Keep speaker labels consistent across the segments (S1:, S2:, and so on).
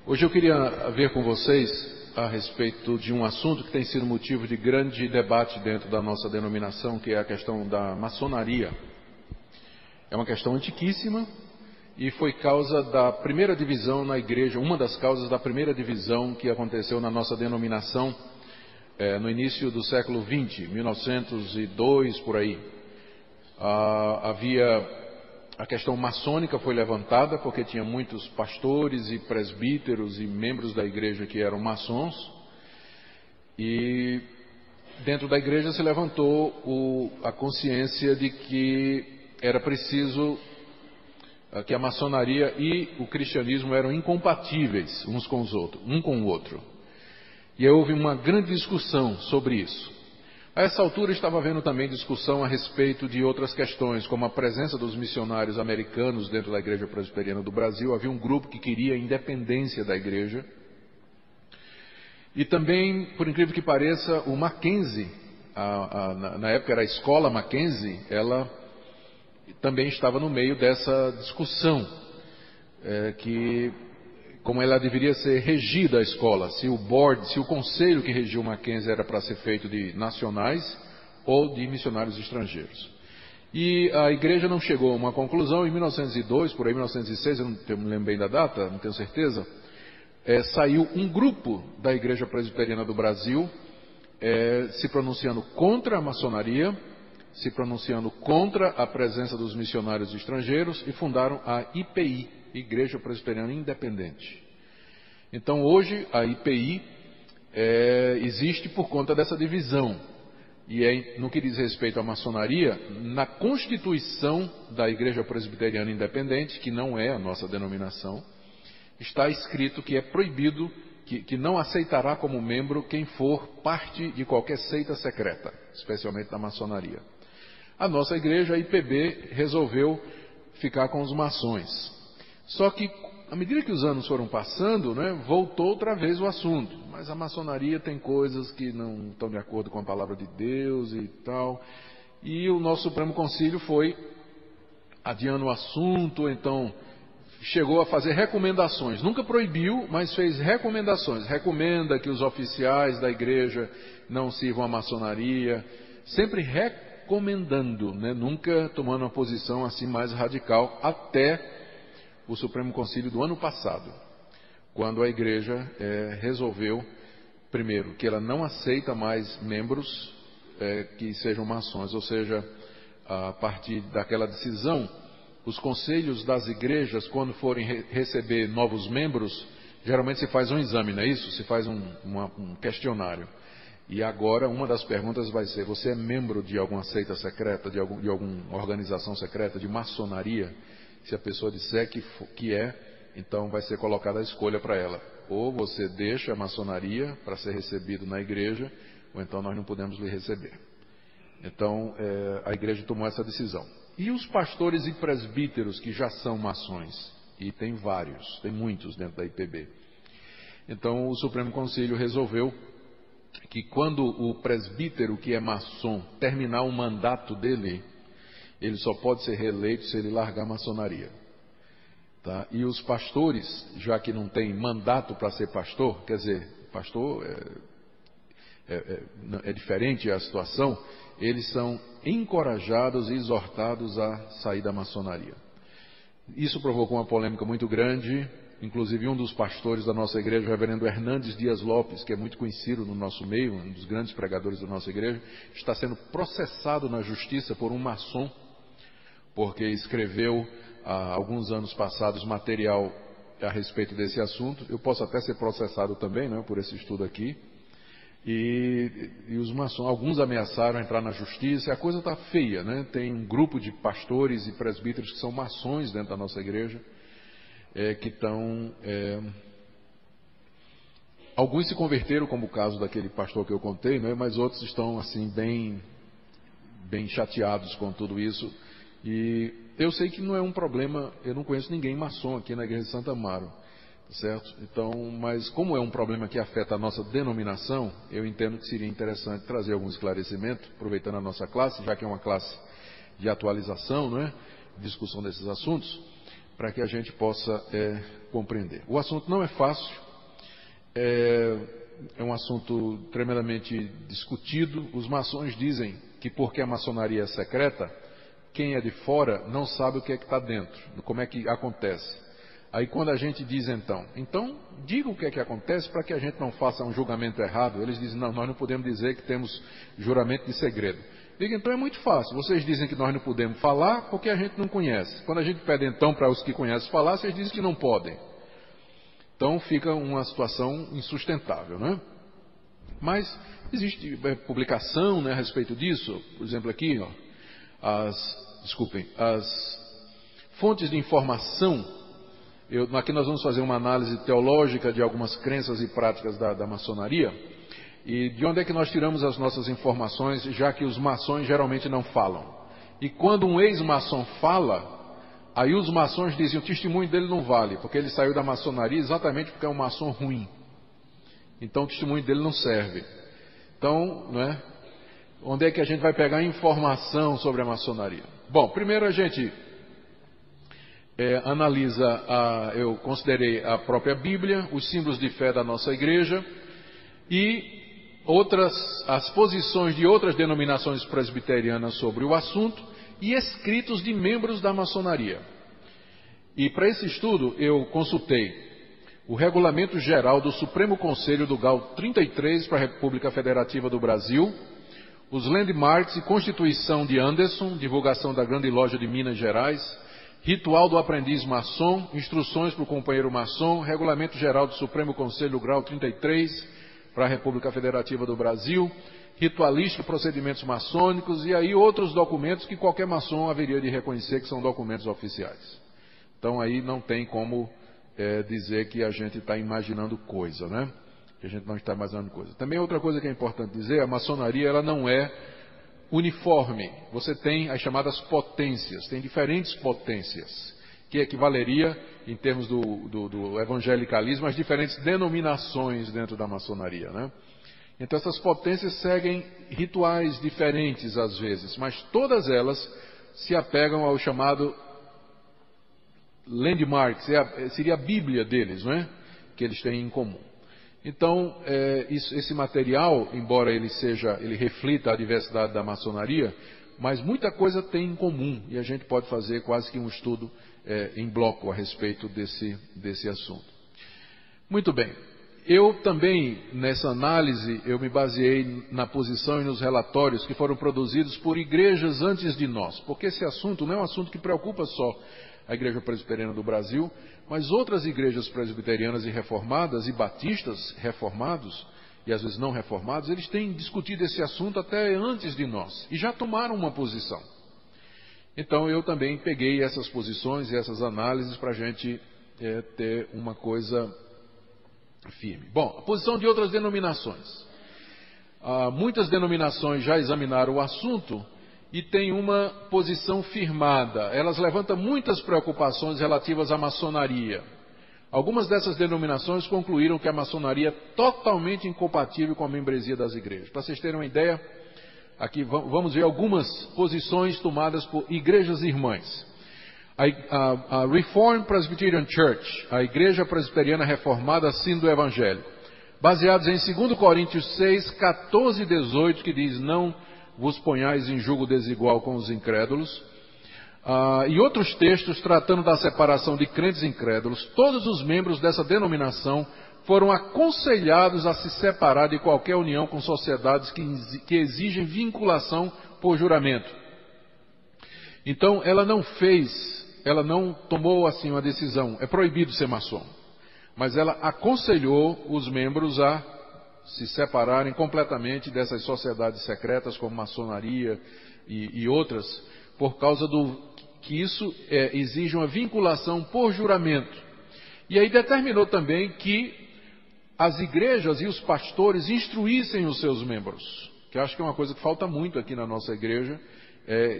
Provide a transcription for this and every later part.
S1: Hoje eu queria ver com vocês a respeito de um assunto que tem sido motivo de grande debate dentro da nossa denominação, que é a questão da maçonaria. É uma questão antiquíssima e foi causa da primeira divisão na igreja, uma das causas da primeira divisão que aconteceu na nossa denominação no início do século XX, 1902, por aí. A questão maçônica foi levantada porque tinha muitos pastores e presbíteros e membros da igreja que eram maçons, e dentro da igreja se levantou a consciência de que era preciso que a maçonaria e o cristianismo eram incompatíveis uns com os outros, um com o outro. E aí houve uma grande discussão sobre isso. A essa altura estava havendo também discussão a respeito de outras questões, como a presença dos missionários americanos dentro da Igreja Presbiteriana do Brasil. Havia um grupo que queria a independência da igreja. E também, por incrível que pareça, o Mackenzie, na época era a escola Mackenzie, ela também estava no meio dessa discussão, como ela deveria ser regida a escola, se o conselho que regiu o Mackenzie era para ser feito de nacionais ou de missionários estrangeiros. E a igreja não chegou a uma conclusão. Em 1902, por aí 1906, eu não me lembro bem da data, não tenho certeza, saiu um grupo da Igreja Presbiteriana do Brasil se pronunciando contra a maçonaria, se pronunciando contra a presença dos missionários estrangeiros, e fundaram a IPI, Igreja Presbiteriana Independente. Então hoje a IPI existe por conta dessa divisão. E no que diz respeito à maçonaria, na Constituição da Igreja Presbiteriana Independente, que não é a nossa denominação, está escrito que é proibido, que não aceitará como membro quem for parte de qualquer seita secreta, especialmente da maçonaria. A nossa igreja, a IPB, resolveu ficar com os maçons. Só que, à medida que os anos foram passando, voltou outra vez o assunto. Mas a maçonaria tem coisas que não estão de acordo com a palavra de Deus e tal. E o nosso Supremo Concílio foi adiando o assunto, então chegou a fazer recomendações. Nunca proibiu, mas fez recomendações. Recomenda que os oficiais da igreja não sirvam a maçonaria. Sempre recomendando, nunca tomando uma posição assim mais radical, até o Supremo Concílio do ano passado, quando a igreja resolveu, primeiro, que ela não aceita mais membros que sejam maçons, ou seja, a partir daquela decisão, os conselhos das igrejas, quando forem receber novos membros, geralmente se faz um exame, não é isso? Se faz um questionário. E agora uma das perguntas vai ser: você é membro de alguma seita secreta, de alguma organização secreta, de maçonaria? Se a pessoa disser que então vai ser colocada a escolha para ela. Ou você deixa a maçonaria para ser recebido na igreja, ou então nós não podemos lhe receber. Então a igreja tomou essa decisão. E os pastores e presbíteros que já são maçons? E tem vários, tem muitos dentro da IPB. Então o Supremo Concílio resolveu que quando o presbítero que é maçom terminar o mandato dele, ele só pode ser reeleito se ele largar a maçonaria. Tá? E os pastores, já que não tem mandato para ser pastor, quer dizer, pastor é diferente a situação, eles são encorajados e exortados a sair da maçonaria. Isso provocou uma polêmica muito grande. Inclusive um dos pastores da nossa igreja, o reverendo Hernandes Dias Lopes, que é muito conhecido no nosso meio, um dos grandes pregadores da nossa igreja, está sendo processado na justiça por um maçom, porque escreveu há alguns anos passados material a respeito desse assunto. Eu posso até ser processado também, por esse estudo aqui. E os maçons, alguns ameaçaram entrar na justiça, e a coisa está feia, Tem um grupo de pastores e presbíteros que são maçons dentro da nossa igreja, que estão... alguns se converteram, como o caso daquele pastor que eu contei, mas outros estão assim bem chateados com tudo isso. E eu sei que não é um problema, eu não conheço ninguém maçom aqui na igreja de Santo Amaro, certo? Então, mas como é um problema que afeta a nossa denominação, eu entendo que seria interessante trazer algum esclarecimento, aproveitando a nossa classe, já que é uma classe de atualização, discussão desses assuntos, para que a gente possa compreender. O assunto não é fácil, é um assunto tremendamente discutido. Os maçons dizem que porque a maçonaria é secreta, quem é de fora não sabe o que é que está dentro, como é que acontece. Aí quando a gente diz então diga o que é que acontece para que a gente não faça um julgamento errado, eles dizem, não, nós não podemos dizer que temos juramento de segredo. Diga, então é muito fácil, vocês dizem que nós não podemos falar porque a gente não conhece. Quando a gente pede então para os que conhecem falar, vocês dizem que não podem. Então fica uma situação insustentável, né? Mas existe publicação, né, a respeito disso. Por exemplo aqui, ó, as fontes de informação. Aqui nós vamos fazer uma análise teológica de algumas crenças e práticas da maçonaria. E de onde é que nós tiramos as nossas informações, já que os maçons geralmente não falam. E quando um ex-maçom fala, aí os maçons dizem, o testemunho dele não vale, porque ele saiu da maçonaria exatamente porque é um maçom ruim. Então o testemunho dele não serve. Então, né, onde é que a gente vai pegar informação sobre a maçonaria? Bom, primeiro a gente analisa, eu considerei a própria Bíblia, os símbolos de fé da nossa igreja e as posições de outras denominações presbiterianas sobre o assunto e escritos de membros da maçonaria. E para esse estudo eu consultei o Regulamento Geral do Supremo Conselho do GAL 33 para a República Federativa do Brasil, os Landmarks e Constituição de Anderson, divulgação da Grande Loja de Minas Gerais, Ritual do Aprendiz Maçom, Instruções para o Companheiro Maçom, Regulamento Geral do Supremo Conselho do GAL 33 para a República Federativa do Brasil, Ritualística e Procedimentos Maçônicos, e aí outros documentos que qualquer maçom haveria de reconhecer que são documentos oficiais. Então aí não tem como dizer que a gente está imaginando coisa, né? Que a gente não está imaginando coisa. Também outra coisa que é importante dizer, a maçonaria ela não é uniforme. Você tem as chamadas potências, tem diferentes potências, que equivaleria, em termos do evangelicalismo, às diferentes denominações dentro da maçonaria, né? Então essas potências seguem rituais diferentes às vezes, mas todas elas se apegam ao chamado landmark, seria a Bíblia deles, não é? Que eles têm em comum. Então, esse material, embora ele reflita a diversidade da maçonaria, mas muita coisa tem em comum, e a gente pode fazer quase que um estudo em bloco a respeito desse assunto. Muito bem. Eu também, nessa análise, eu me baseei na posição e nos relatórios que foram produzidos por igrejas antes de nós, porque esse assunto não é um assunto que preocupa só a Igreja Presbiteriana do Brasil, mas outras igrejas presbiterianas e reformadas e batistas reformados, e às vezes não reformados, eles têm discutido esse assunto até antes de nós, e já tomaram uma posição. Então eu também peguei essas posições e essas análises para a gente ter uma coisa firme. Bom, a posição de outras denominações. Muitas denominações já examinaram o assunto e têm uma posição firmada. Elas levantam muitas preocupações relativas à maçonaria. Algumas dessas denominações concluíram que a maçonaria é totalmente incompatível com a membresia das igrejas. Para vocês terem uma ideia, aqui vamos ver algumas posições tomadas por igrejas irmãs. A Reformed Presbyterian Church, a Igreja Presbiteriana Reformada Assino do Evangelho, baseados em 2 Coríntios 6, 14 e 18, que diz, não vos ponhais em julgo desigual com os incrédulos, e outros textos tratando da separação de crentes e incrédulos. Todos os membros dessa denominação foram aconselhados a se separar de qualquer união com sociedades que exigem vinculação por juramento. Então, ela não tomou assim uma decisão, é proibido ser maçom, mas ela aconselhou os membros a se separarem completamente dessas sociedades secretas como maçonaria e outras, por causa que isso exige uma vinculação por juramento. E aí determinou também que as igrejas e os pastores instruíssem os seus membros, que eu acho que é uma coisa que falta muito aqui na nossa igreja,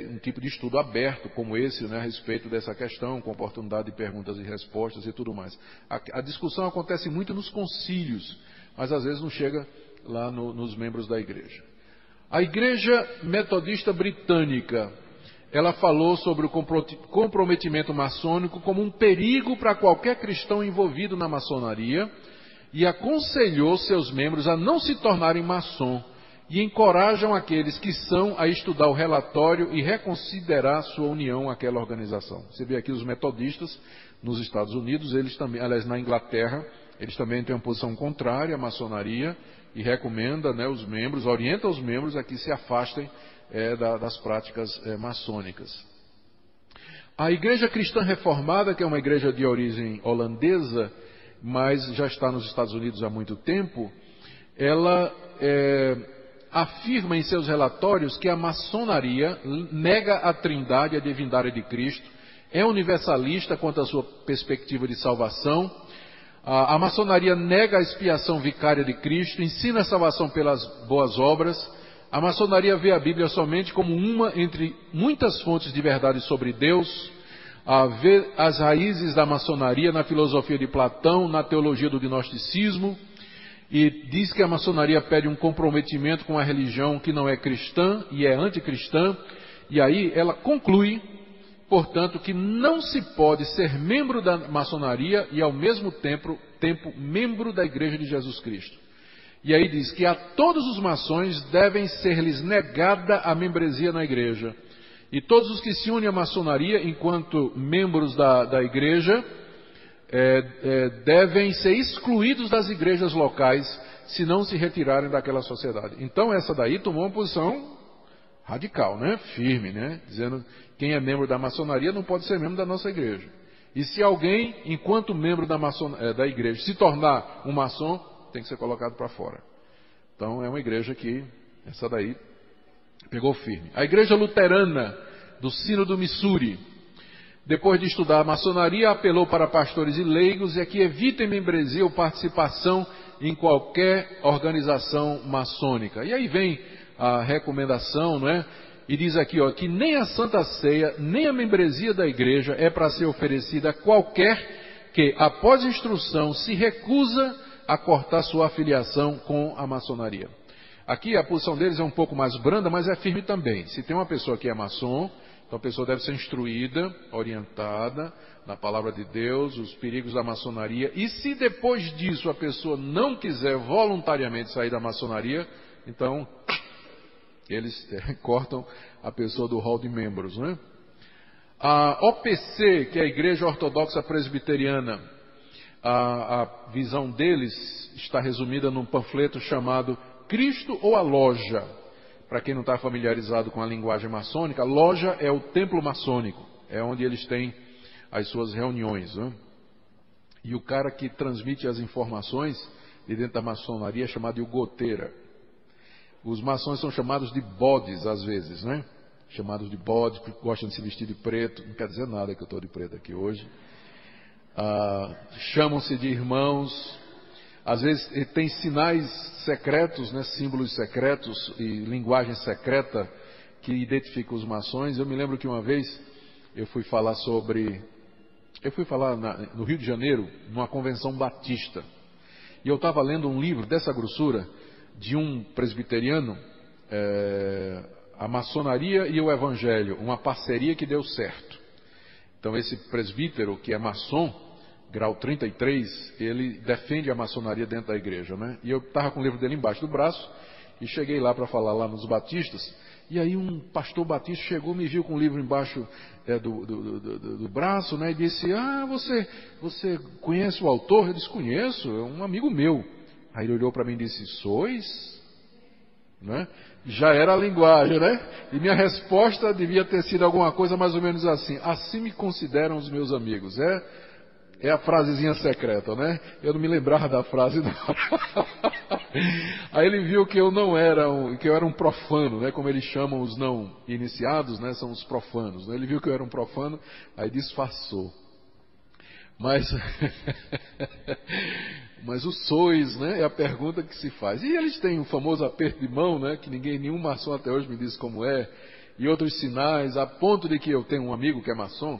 S1: um tipo de estudo aberto como esse, né, a respeito dessa questão, com oportunidade de perguntas e respostas e tudo mais. A discussão acontece muito nos concílios, mas às vezes não chega lá nos membros da igreja. A Igreja Metodista Britânica, ela falou sobre o comprometimento maçônico como um perigo para qualquer cristão envolvido na maçonaria e aconselhou seus membros a não se tornarem maçom e encorajam aqueles que são a estudar o relatório e reconsiderar sua união àquela organização. Você vê aqui os metodistas nos Estados Unidos, eles também, aliás, na Inglaterra, eles também têm uma posição contrária à maçonaria e recomenda, né, os membros, orienta os membros a que se afastem das práticas maçônicas. A Igreja Cristã Reformada, que é uma igreja de origem holandesa, mas já está nos Estados Unidos há muito tempo, ela afirma em seus relatórios que a maçonaria nega a trindade e a divindade de Cristo, é universalista quanto à sua perspectiva de salvação. A maçonaria nega a expiação vicária de Cristo, ensina a salvação pelas boas obras. A maçonaria vê a Bíblia somente como uma entre muitas fontes de verdade sobre Deus. Vê as raízes da maçonaria na filosofia de Platão, na teologia do gnosticismo, e diz que a maçonaria pede um comprometimento com a religião que não é cristã e é anticristã. E aí ela conclui, portanto, que não se pode ser membro da maçonaria e ao mesmo tempo membro da Igreja de Jesus Cristo. E aí diz que a todos os maçons devem ser-lhes negada a membresia na igreja. E todos os que se unem à maçonaria enquanto membros da igreja devem ser excluídos das igrejas locais se não se retirarem daquela sociedade. Então essa daí tomou uma posição radical, né? Firme, né? Dizendo que quem é membro da maçonaria não pode ser membro da nossa igreja. E se alguém, enquanto membro da igreja, se tornar um maçom, tem que ser colocado para fora. Então é uma igreja que, essa daí, pegou firme. A igreja luterana do Sino do Missouri, depois de estudar a maçonaria, apelou para pastores e leigos e que evitem membresia ou participação em qualquer organização maçônica. E aí vem a recomendação, não é? E diz aqui, ó, que nem a Santa Ceia, nem a membresia da igreja é para ser oferecida a qualquer que, após instrução, se recusa a cortar sua afiliação com a maçonaria. Aqui a posição deles é um pouco mais branda, mas é firme também. Se tem uma pessoa que é maçom, então a pessoa deve ser instruída, orientada na palavra de Deus, os perigos da maçonaria. E se depois disso a pessoa não quiser voluntariamente sair da maçonaria, então eles cortam a pessoa do hall de membros, né? A OPC, que é a Igreja Ortodoxa Presbiteriana, a visão deles está resumida num panfleto chamado Cristo ou a Loja. Para quem não está familiarizado com a linguagem maçônica, loja é o templo maçônico, é onde eles têm as suas reuniões, né? E o cara que transmite as informações de dentro da maçonaria é chamado de goteira. Os maçons são chamados de bodes às vezes, né? Chamados de bodes, porque gostam de se vestir de preto. Não quer dizer nada que eu estou de preto aqui hoje. Chamam-se de irmãos. Às vezes tem sinais secretos, né? Símbolos secretos e linguagem secreta que identificam os maçons. Eu me lembro que uma vez eu fui falar no Rio de Janeiro, numa convenção batista. E eu estava lendo um livro dessa grossura, de um presbiteriano, a maçonaria e o evangelho, uma parceria que deu certo. Então esse presbítero, que é maçom, grau 33, ele defende a maçonaria dentro da igreja, né? E eu estava com o livro dele embaixo do braço, e cheguei lá para falar lá nos batistas, e aí um pastor batista chegou, me viu com o livro embaixo do braço, né? E disse, você conhece o autor? Eu disse, conheço, é um amigo meu. Aí ele olhou para mim e disse, sois? Né? Já era a linguagem, né? E minha resposta devia ter sido alguma coisa mais ou menos assim, assim me consideram os meus amigos. É a frasezinha secreta, né? Eu não me lembrava da frase, não. Aí ele viu que eu não era que eu era um profano, né? Como eles chamam os não iniciados, né? São os profanos, né? Ele viu que eu era um profano, aí disfarçou. Mas o sois, né? É a pergunta que se faz. E eles têm o famoso aperto de mão, né? Que nenhum maçom até hoje me diz como é. E outros sinais, a ponto de que eu tenho um amigo que é maçom.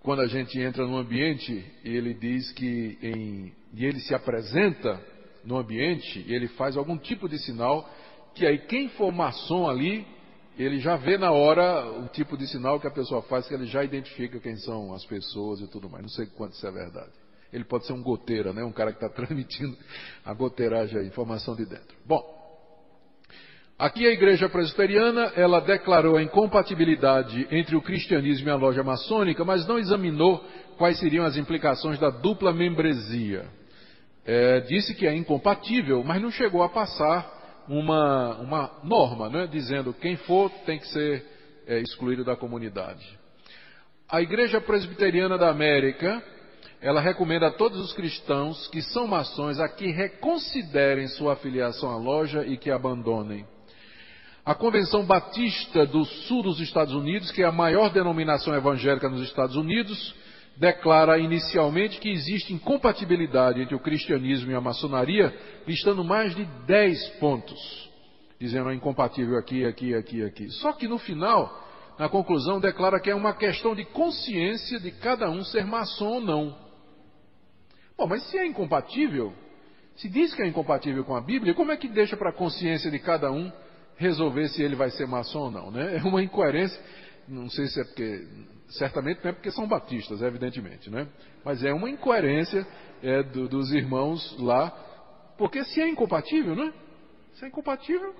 S1: Quando a gente entra no ambiente, ele diz e ele se apresenta no ambiente, e ele faz algum tipo de sinal, que aí quem for maçom ali, ele já vê na hora o tipo de sinal que a pessoa faz, que ele já identifica quem são as pessoas e tudo mais. Não sei quanto isso é verdade. Ele pode ser um goteira, né? Um cara que está transmitindo a goteiragem, a informação de dentro. Bom, aqui a Igreja Presbiteriana, ela declarou a incompatibilidade entre o cristianismo e a loja maçônica, mas não examinou quais seriam as implicações da dupla membresia. Disse que é incompatível, mas não chegou a passar uma norma, né, dizendo que quem for tem que ser excluído da comunidade. A Igreja Presbiteriana da América, ela recomenda a todos os cristãos que são maçons a que reconsiderem sua afiliação à loja e que abandonem. A Convenção Batista do Sul dos Estados Unidos, que é a maior denominação evangélica nos Estados Unidos, declara inicialmente que existe incompatibilidade entre o cristianismo e a maçonaria, listando mais de 10 pontos, dizendo é incompatível aqui, aqui, aqui, aqui. Só que no final, na conclusão, declara que é uma questão de consciência de cada um ser maçom ou não. Bom, mas se é incompatível, se diz que é incompatível com a Bíblia, como é que deixa para a consciência de cada um resolver se ele vai ser maçom ou não, né? É uma incoerência, não sei se é porque, certamente não é porque são batistas, evidentemente, né? Mas é uma incoerência dos irmãos lá, porque se é incompatível, né? Se é incompatível,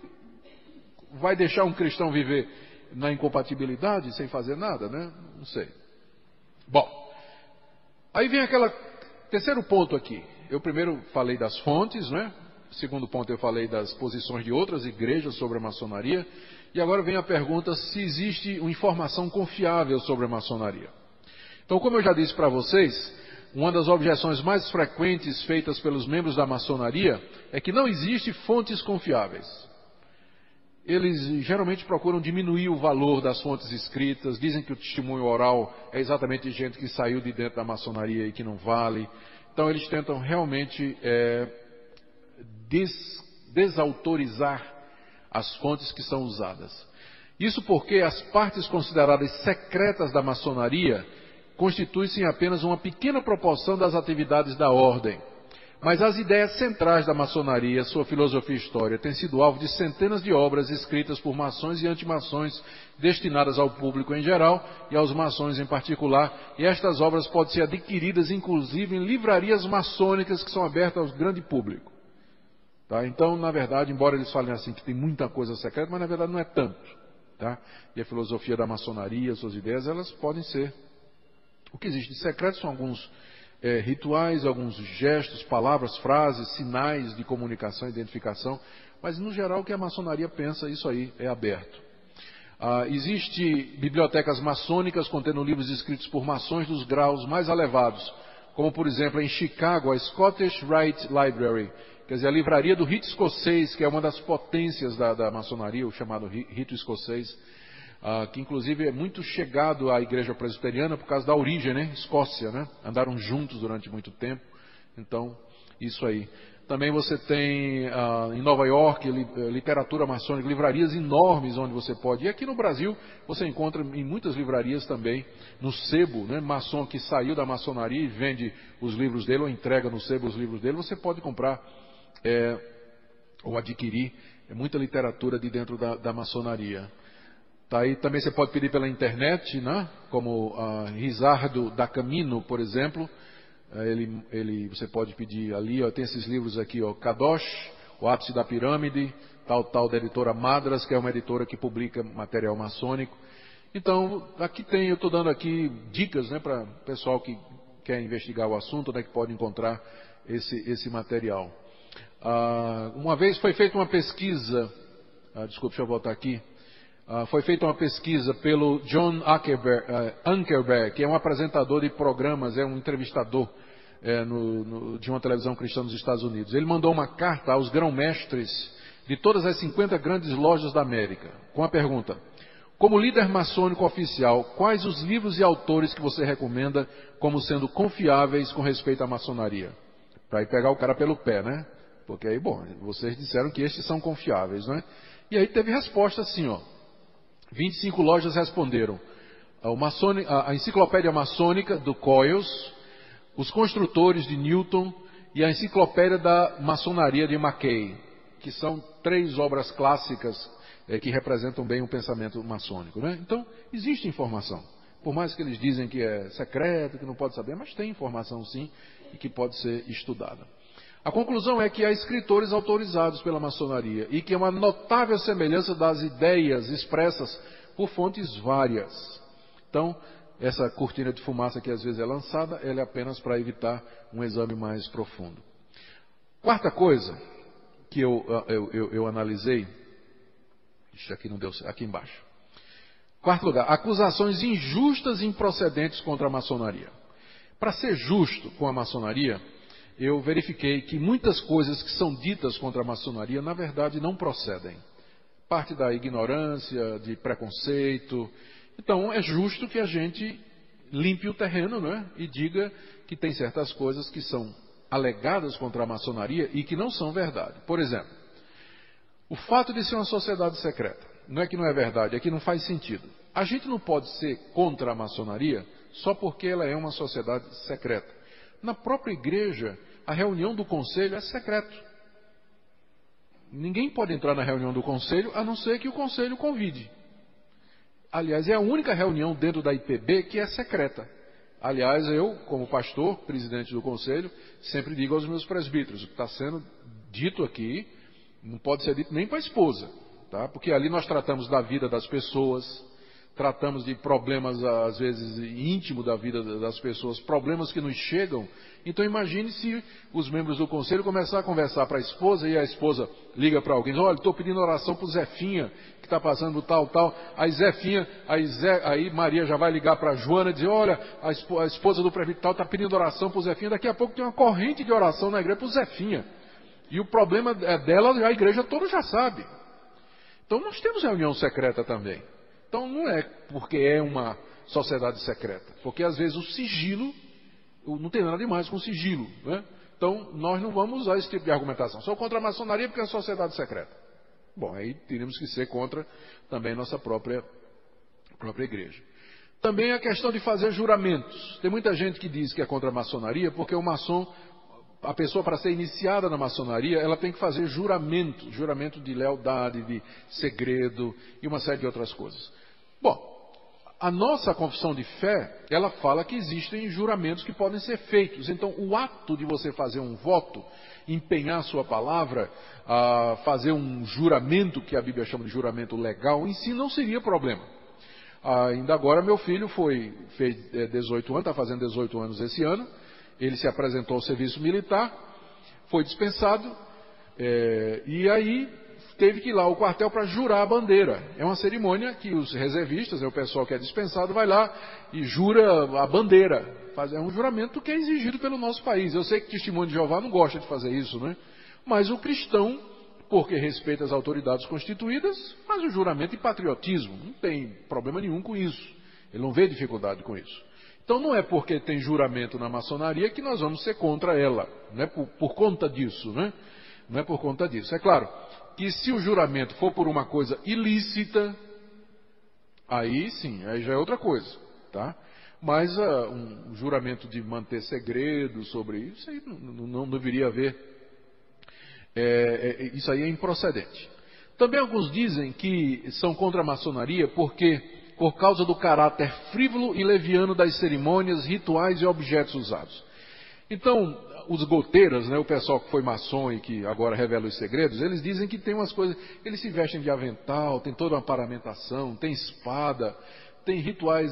S1: vai deixar um cristão viver na incompatibilidade sem fazer nada, né? Não sei. Bom, aí vem aquele terceiro ponto aqui. Eu primeiro falei das fontes, né? Segundo ponto, eu falei das posições de outras igrejas sobre a maçonaria. E agora vem a pergunta se existe uma informação confiável sobre a maçonaria. Então, como eu já disse para vocês, uma das objeções mais frequentes feitas pelos membros da maçonaria é que não existe fontes confiáveis. Eles geralmente procuram diminuir o valor das fontes escritas, dizem que o testemunho oral é exatamente de gente que saiu de dentro da maçonaria e que não vale. Então, eles tentam realmente desautorizar as fontes que são usadas. Isso porque as partes consideradas secretas da maçonaria constituem apenas uma pequena proporção das atividades da ordem. Mas as ideias centrais da maçonaria, sua filosofia e história, têm sido alvo de centenas de obras escritas por maçons e antimaçons destinadas ao público em geral e aos maçons em particular, e estas obras podem ser adquiridas inclusive em livrarias maçônicas que são abertas ao grande público. Tá? Então, na verdade, embora eles falem assim que tem muita coisa secreta, mas na verdade não é tanto. Tá? E a filosofia da maçonaria, suas ideias, elas podem ser. O que existe de secreto são alguns rituais, alguns gestos, palavras, frases, sinais de comunicação, identificação, mas no geral o que a maçonaria pensa, isso aí é aberto. Existe bibliotecas maçônicas contendo livros escritos por maçons dos graus mais elevados, como por exemplo em Chicago, a Scottish Rite Library, quer dizer, a livraria do rito escocês, que é uma das potências da maçonaria, o chamado rito escocês, que inclusive é muito chegado à igreja presbiteriana por causa da origem, né? Escócia, né? Andaram juntos durante muito tempo, então, isso aí. Também você tem em Nova York, literatura maçônica, livrarias enormes onde você pode. E aqui no Brasil, você encontra em muitas livrarias também, no sebo, né? Maçom que saiu da maçonaria e vende os livros dele, ou entrega no sebo os livros dele, você pode comprar ou adquirir muita literatura de dentro da maçonaria. Tá, aí também você pode pedir pela internet, né? Como Risardo da Camino, por exemplo. Você pode pedir ali, ó, tem esses livros aqui, ó, Kadosh, O Ápice da Pirâmide, tal da editora Madras, que é uma editora que publica material maçônico. Então, aqui eu estou dando aqui dicas, né, para o pessoal que quer investigar o assunto, né, que pode encontrar esse material. Uma vez foi feita uma pesquisa, desculpe, deixa eu voltar aqui. Foi feita uma pesquisa pelo John Ankerberg, que é um apresentador de programas, é um entrevistador de uma televisão cristã nos Estados Unidos. Ele mandou uma carta aos grão-mestres de todas as 50 grandes lojas da América, com a pergunta: como líder maçônico oficial, quais os livros e autores que você recomenda como sendo confiáveis com respeito à maçonaria? Para ir pegar o cara pelo pé, né? Porque aí, bom, vocês disseram que estes são confiáveis, né? E aí teve resposta assim, ó. 25 lojas responderam: a Enciclopédia Maçônica do Coyles, Os Construtores de Newton e a Enciclopédia da Maçonaria de Mackay, que são 3 obras clássicas que representam bem o pensamento maçônico, né? Então, existe informação. Por mais que eles dizem que é secreto, que não pode saber, mas tem informação sim e que pode ser estudada. A conclusão é que há escritores autorizados pela maçonaria e que há uma notável semelhança das ideias expressas por fontes várias. Então, essa cortina de fumaça que às vezes é lançada, ela é apenas para evitar um exame mais profundo. Quarta coisa que eu analisei, isso aqui não deu certo, aqui embaixo. Quarto lugar, acusações injustas e improcedentes contra a maçonaria. Para ser justo com a maçonaria, eu verifiquei que muitas coisas que são ditas contra a maçonaria, na verdade, não procedem. Parte da ignorância, de preconceito. Então, é justo que a gente limpe o terreno, né? E diga que tem certas coisas que são alegadas contra a maçonaria e que não são verdade. Por exemplo, o fato de ser uma sociedade secreta. Não é que não é verdade, é que não faz sentido. A gente não pode ser contra a maçonaria só porque ela é uma sociedade secreta. Na própria igreja, a reunião do conselho é secreto. Ninguém pode entrar na reunião do conselho, a não ser que o conselho convide. Aliás, é a única reunião dentro da IPB que é secreta. Aliás, eu, como pastor, presidente do conselho, sempre digo aos meus presbíteros, o que está sendo dito aqui não pode ser dito nem para a esposa. Tá? Porque ali nós tratamos da vida das pessoas, tratamos de problemas, às vezes, íntimos da vida das pessoas, problemas que nos chegam. Então imagine se os membros do conselho começarem a conversar para a esposa e a esposa liga para alguém, olha, estou pedindo oração para o Zefinha, que está passando tal. Aí Zefinha, aí Maria já vai ligar para a Joana e dizer, olha, a esposa do prefeito tal está pedindo oração para o Zefinha, daqui a pouco tem uma corrente de oração na igreja para o Zefinha. E o problema dela, a igreja toda já sabe. Então nós temos reunião secreta também. Então não é porque é uma sociedade secreta, porque às vezes o sigilo, não tem nada demais com o sigilo, né? Então nós não vamos usar esse tipo de argumentação. Sou contra a maçonaria porque é uma sociedade secreta. Bom, aí teríamos que ser contra também a nossa própria igreja. Também a questão de fazer juramentos. Tem muita gente que diz que é contra a maçonaria porque o maçom, a pessoa para ser iniciada na maçonaria, ela tem que fazer juramento de lealdade, de segredo e uma série de outras coisas. Bom, a nossa confissão de fé, ela fala que existem juramentos que podem ser feitos. Então, o ato de você fazer um voto, empenhar sua palavra, fazer um juramento, que a Bíblia chama de juramento legal, em si não seria problema. Ainda agora, meu filho fez 18 anos, está fazendo 18 anos esse ano. Ele se apresentou ao serviço militar, foi dispensado, e aí teve que ir lá ao quartel para jurar a bandeira. É uma cerimônia que os reservistas, o pessoal que é dispensado, vai lá e jura a bandeira. É um juramento que é exigido pelo nosso país. Eu sei que Testemunho de Jeová não gosta de fazer isso, né? Mas o cristão, porque respeita as autoridades constituídas, faz o juramento de patriotismo. Não tem problema nenhum com isso. Ele não vê dificuldade com isso. Então não é porque tem juramento na maçonaria que nós vamos ser contra ela. Não é por conta disso, né? Não é por conta disso. É claro que se o juramento for por uma coisa ilícita, aí sim, aí já é outra coisa, tá? Mas um juramento de manter segredo sobre isso, aí não deveria haver. Isso aí é improcedente. Também alguns dizem que são contra a maçonaria por causa do caráter frívolo e leviano das cerimônias, rituais e objetos usados. Então, os goteiras, né, o pessoal que foi maçom e que agora revela os segredos, eles dizem que tem umas coisas, eles se vestem de avental, tem toda uma paramentação, tem espada, tem rituais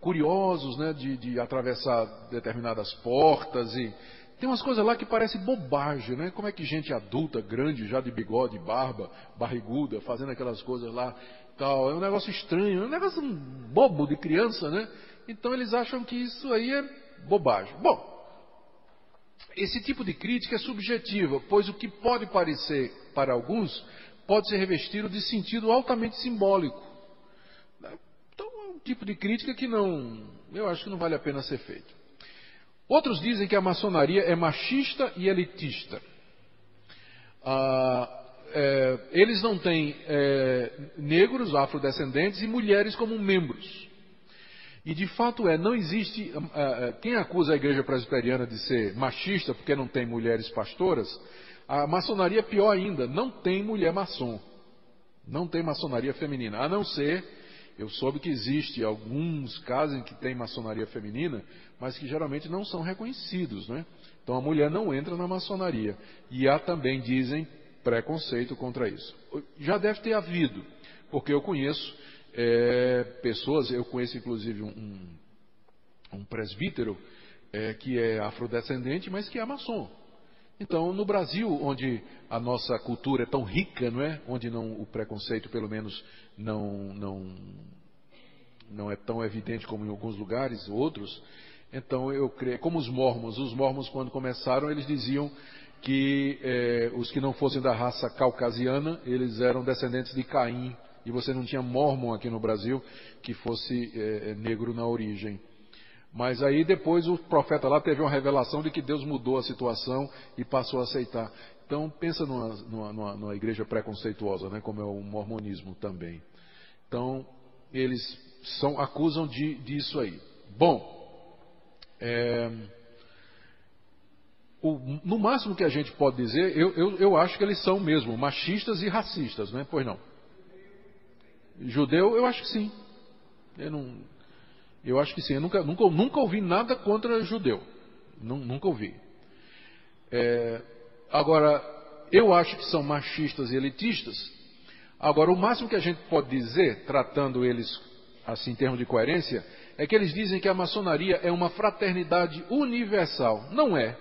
S1: curiosos, né, de atravessar determinadas portas, e tem umas coisas lá que parecem bobagem, né? Como é que gente adulta, grande, já de bigode, barba, barriguda, fazendo aquelas coisas lá, tal, é um negócio estranho, é um negócio bobo de criança, né? Então eles acham que isso aí é bobagem. Bom, esse tipo de crítica é subjetiva, pois o que pode parecer para alguns pode ser revestido de sentido altamente simbólico. Então é um tipo de crítica que eu acho que não vale a pena ser feito. Outros dizem que a maçonaria é machista e elitista. Eles não têm negros, afrodescendentes e mulheres como membros. E de fato não existe. Quem acusa a igreja presbiteriana de ser machista porque não tem mulheres pastoras, a maçonaria é pior ainda, não tem mulher maçom. Não tem maçonaria feminina, a não ser, eu soube que existe alguns casos em que tem maçonaria feminina, mas que geralmente não são reconhecidos, né? Então a mulher não entra na maçonaria. E há também, dizem, preconceito contra isso. Já deve ter havido, porque eu conheço pessoas, eu conheço inclusive um presbítero que é afrodescendente, mas que é maçom. Então, no Brasil, onde a nossa cultura é tão rica, não é? Onde o preconceito, pelo menos, não é tão evidente como em alguns lugares, outros. Então, eu creio, como os mormons, quando começaram, eles diziam que os que não fossem da raça caucasiana, eles eram descendentes de Caim, e você não tinha mormon aqui no Brasil que fosse negro na origem. Mas aí depois o profeta lá teve uma revelação de que Deus mudou a situação e passou a aceitar. Então pensa numa igreja preconceituosa, né, como é o mormonismo também. Então eles acusam disso aí. Bom, no máximo que a gente pode dizer, eu acho que eles são mesmo machistas e racistas, né? Pois não? Judeu, eu acho que sim. Eu acho que sim. Eu nunca ouvi nada contra judeu. Nunca ouvi. Agora, eu acho que são machistas e elitistas. Agora, o máximo que a gente pode dizer, tratando eles assim em termos de coerência, é que eles dizem que a maçonaria é uma fraternidade universal. Não é.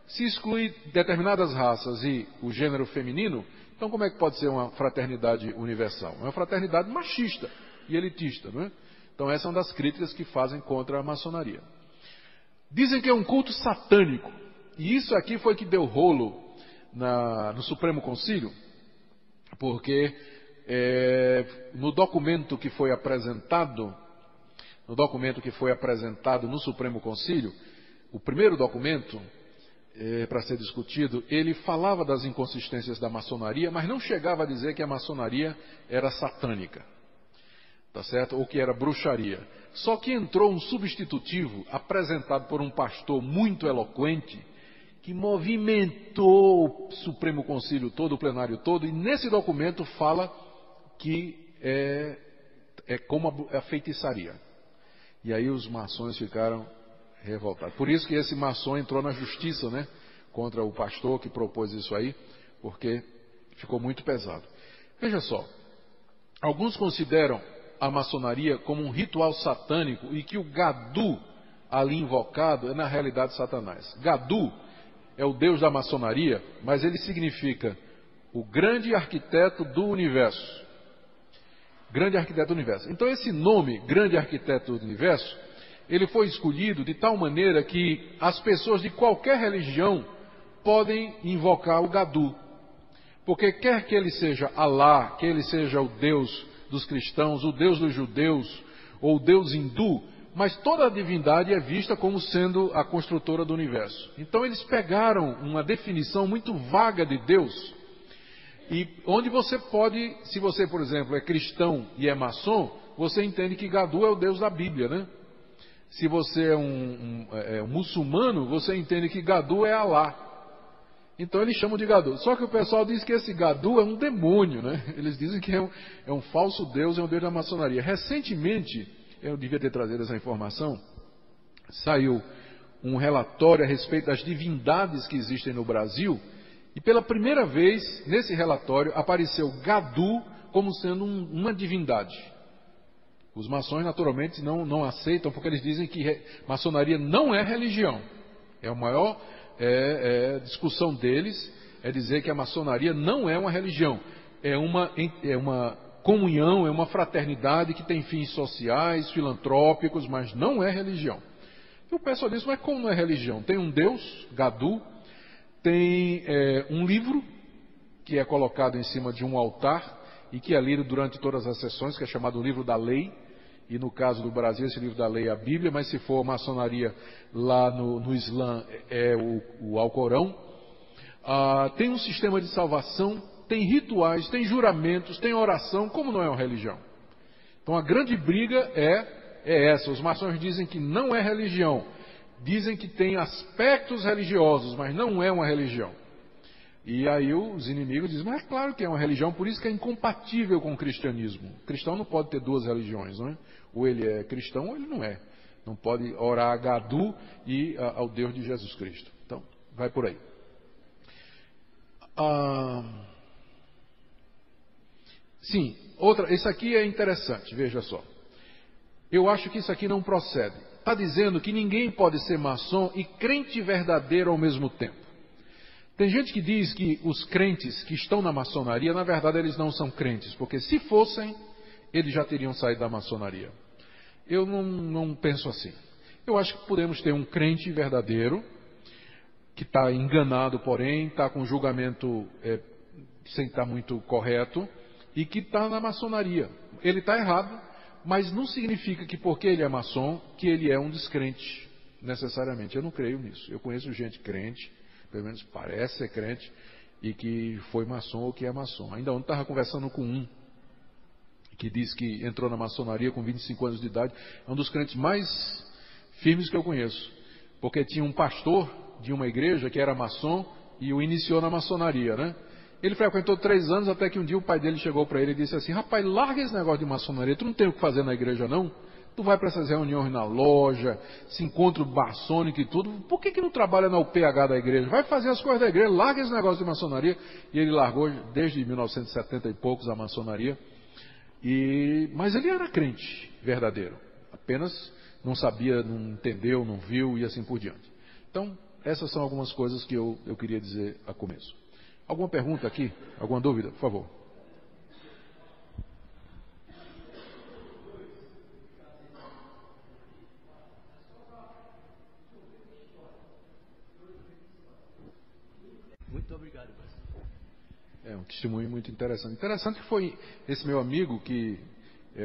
S1: Se excluir determinadas raças e o gênero feminino, então como é que pode ser uma fraternidade universal? É uma fraternidade machista e elitista, não é? Então essa é uma das críticas que fazem contra a maçonaria. Dizem que é um culto satânico. E isso aqui foi que deu rolo no Supremo Concílio, porque no documento que foi apresentado no Supremo Concílio, o primeiro documento para ser discutido, ele falava das inconsistências da maçonaria, mas não chegava a dizer que a maçonaria era satânica. Tá certo? Ou que era bruxaria. Só que entrou um substitutivo apresentado por um pastor muito eloquente que movimentou o Supremo Concílio todo, o plenário todo, e nesse documento fala que é como a feitiçaria. E aí os maçons ficaram revoltados. Por isso que esse maçom entrou na justiça, né, contra o pastor que propôs isso aí, porque ficou muito pesado. Veja só, alguns consideram a maçonaria como um ritual satânico e que o Gadu ali invocado é na realidade Satanás. Gadu é o deus da maçonaria, mas ele significa o grande arquiteto do universo. Grande arquiteto do universo. Então esse nome, grande arquiteto do universo, ele foi escolhido de tal maneira que as pessoas de qualquer religião podem invocar o Gadu. Porque quer que ele seja Alá, que ele seja o Deus dos cristãos, o Deus dos judeus, ou o Deus hindu, mas toda a divindade é vista como sendo a construtora do universo. Então eles pegaram uma definição muito vaga de Deus, e onde você pode, se você, por exemplo, é cristão e é maçom, você entende que Gadu é o Deus da Bíblia, né? Se você é um muçulmano, você entende que Gadu é Alá. Então eles chamam de Gadu. Só que o pessoal diz que esse Gadu é um demônio, né? Eles dizem que é um falso Deus, é um Deus da maçonaria. Recentemente, eu devia ter trazido essa informação, saiu um relatório a respeito das divindades que existem no Brasil, e pela primeira vez, nesse relatório, apareceu Gadu como sendo uma divindade. Os maçons, naturalmente, não aceitam, porque eles dizem que maçonaria não é religião. É a maior discussão deles, é dizer que a maçonaria não é uma religião. É uma comunhão, é uma fraternidade que tem fins sociais, filantrópicos, mas não é religião. E o pessoal diz, mas como não é religião? Tem um Deus, Gadu, tem um livro que é colocado em cima de um altar e que é lido durante todas as sessões, que é chamado o Livro da Lei. E no caso do Brasil, esse livro da lei é a Bíblia, mas se for maçonaria lá no Islã é o Alcorão. Tem um sistema de salvação, tem rituais, tem juramentos, tem oração, como não é uma religião? Então a grande briga é essa. Os maçons dizem que não é religião, dizem que tem aspectos religiosos, mas não é uma religião. E aí os inimigos dizem, mas é claro que é uma religião, por isso que é incompatível com o cristianismo. O cristão não pode ter duas religiões, não é? Ou ele é cristão ou ele não é. Não pode orar a Gadu e ao Deus de Jesus Cristo. Então, vai por aí. Sim, esse aqui é interessante, veja só. Eu acho que isso aqui não procede. Está dizendo que ninguém pode ser maçom e crente verdadeiro ao mesmo tempo. Tem gente que diz que os crentes que estão na maçonaria, na verdade eles não são crentes, porque se fossem, eles já teriam saído da maçonaria. Eu não penso assim. Eu acho que podemos ter um crente verdadeiro, que está enganado, porém, está com julgamento sem estar muito correto, e que está na maçonaria. Ele está errado, mas não significa que porque ele é maçom, que ele é um descrente, necessariamente. Eu não creio nisso. Eu conheço gente crente, pelo menos parece ser crente, e que foi maçom ou que é maçom. Ainda ontem estava conversando com um, que diz que entrou na maçonaria com 25 anos de idade. É um dos crentes mais firmes que eu conheço. Porque tinha um pastor de uma igreja que era maçom e o iniciou na maçonaria, né? Ele frequentou 3 anos até que um dia o pai dele chegou para ele e disse assim, rapaz, larga esse negócio de maçonaria, tu não tem o que fazer na igreja não? Tu vai para essas reuniões na loja, se encontra o maçônico e tudo, por que não trabalha na UPH da igreja? Vai fazer as coisas da igreja, larga esse negócio de maçonaria. E ele largou desde 1970 e poucos a maçonaria. Mas ele era crente verdadeiro, apenas não sabia, não entendeu, não viu e assim por diante. Então, essas são algumas coisas que eu queria dizer a começo. Alguma pergunta aqui? Alguma dúvida? Por favor.
S2: Muito obrigado, pastor.
S1: É um testemunho muito interessante. Interessante que foi esse meu amigo que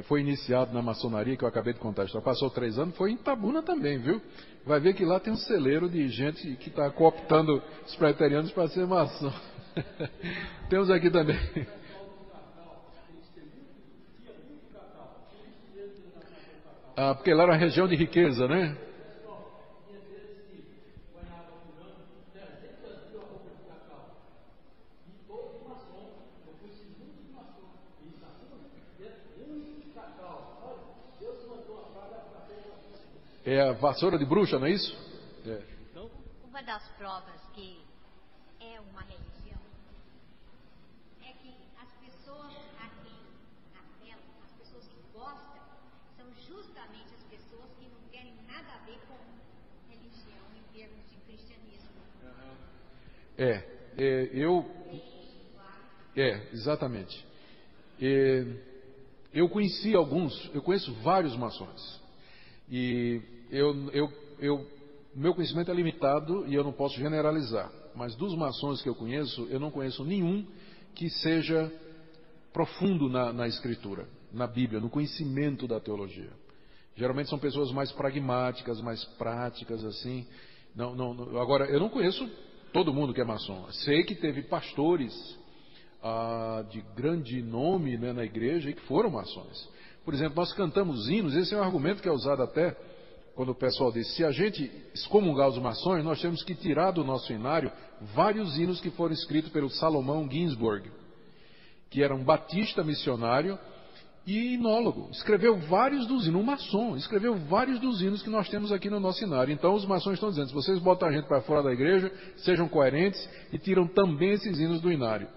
S1: foi iniciado na maçonaria, que eu acabei de contar, já passou 3 anos, foi em Itabuna também, viu? Vai ver que lá tem um celeiro de gente que está cooptando os preterianos para ser maçom. Temos aqui também. Porque lá era uma região de riqueza, né? É a vassoura de bruxa, não é isso? É.
S3: Uma das provas que é uma religião é que as pessoas aqui na tela, as pessoas que gostam, são justamente as pessoas que não querem nada a ver com religião em termos de cristianismo.
S1: Exatamente. Eu conheço vários maçons. E meu conhecimento é limitado e eu não posso generalizar. Mas dos maçons que eu conheço, eu não conheço nenhum que seja profundo na escritura, na Bíblia, no conhecimento da teologia. Geralmente são pessoas mais pragmáticas, mais práticas, assim. Agora, eu não conheço todo mundo que é maçom. Sei que teve pastores de grande nome, né, na igreja e que foram maçons. Por exemplo, nós cantamos hinos, esse é um argumento que é usado até quando o pessoal diz, se a gente excomungar os maçons, nós temos que tirar do nosso hinário vários hinos que foram escritos pelo Salomão Ginsburg, que era um batista missionário e inólogo. Escreveu vários dos hinos, um maçom, escreveu vários dos hinos que nós temos aqui no nosso hinário. Então os maçons estão dizendo, se vocês botam a gente para fora da igreja, sejam coerentes e tiram também esses hinos do hinário.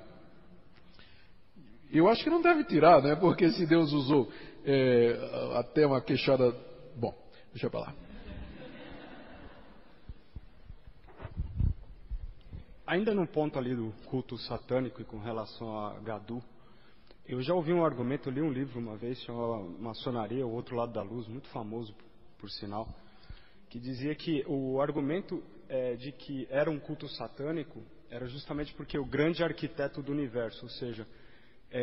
S1: Eu acho que não deve tirar, né? Porque se Deus usou até uma queixada... Bom, deixa para lá.
S4: Ainda no ponto ali do culto satânico e com relação a Gadu, eu já ouvi um argumento, eu li um livro uma vez, chamava Maçonaria, O Outro Lado da Luz, muito famoso, por sinal, que dizia que o argumento de que era um culto satânico era justamente porque o grande arquiteto do universo, ou seja,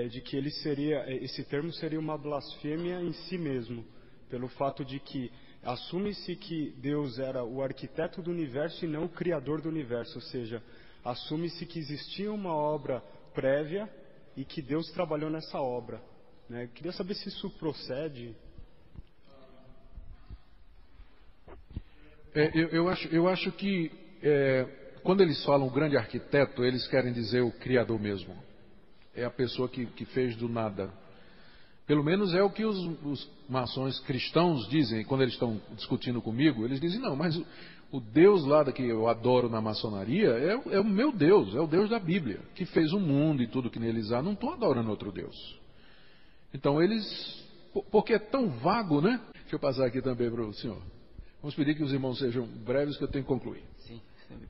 S4: de que esse termo seria uma blasfêmia em si mesmo, pelo fato de que assume-se que Deus era o arquiteto do universo e não o criador do universo, ou seja, assume-se que existia uma obra prévia e que Deus trabalhou nessa obra, né? Queria saber se isso procede.
S1: Eu acho que quando eles falam o grande arquiteto, eles querem dizer o criador mesmo. É a pessoa que fez do nada. Pelo menos é o que os maçons cristãos dizem, quando eles estão discutindo comigo, eles dizem, não, mas o Deus lá que eu adoro na maçonaria é o meu Deus, é o Deus da Bíblia, que fez o mundo e tudo que neles há, não estou adorando outro Deus. Então eles, porque é tão vago, né? Deixa eu passar aqui também para o senhor. Vamos pedir que os irmãos sejam breves, que eu tenho que concluir.
S2: Sim,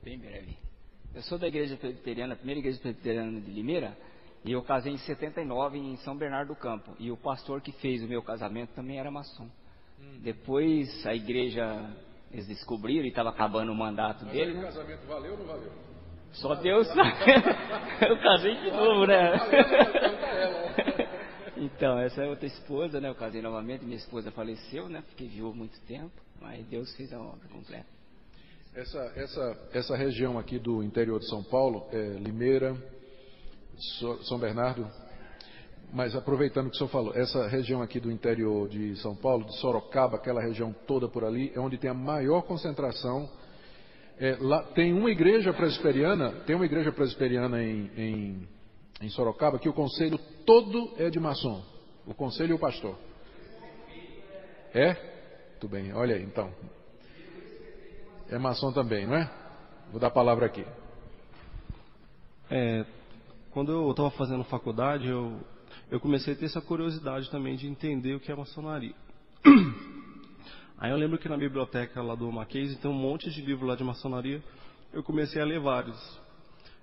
S2: bem breve. Eu sou da igreja presbiteriana, a primeira igreja presbiteriana de Limeira, e eu casei em 79 em São Bernardo do Campo. E o pastor que fez o meu casamento também era maçom. Depois a igreja, eles descobriram e estava acabando o mandato dele.
S1: Mas o casamento valeu ou não valeu?
S2: Só Deus sabe. Eu casei de novo, né? Então, essa é outra esposa, né? Eu casei novamente, minha esposa faleceu, né? Fiquei viúvo muito tempo, mas Deus fez a obra completa.
S1: Essa região aqui do interior de São Paulo, Limeira, São Bernardo, mas aproveitando que o senhor falou, essa região aqui do interior de São Paulo, de Sorocaba, aquela região toda por ali, é onde tem a maior concentração. Lá tem uma igreja presbiteriana, em Sorocaba, que o conselho todo é de maçom, o conselho e o pastor. É? Muito bem, olha aí então. É maçom também, não é? Vou dar a palavra aqui.
S5: Quando eu estava fazendo faculdade, eu comecei a ter essa curiosidade também de entender o que é maçonaria. Aí eu lembro que na biblioteca lá do Mackenzie tem um monte de livros lá de maçonaria. Eu comecei a ler vários.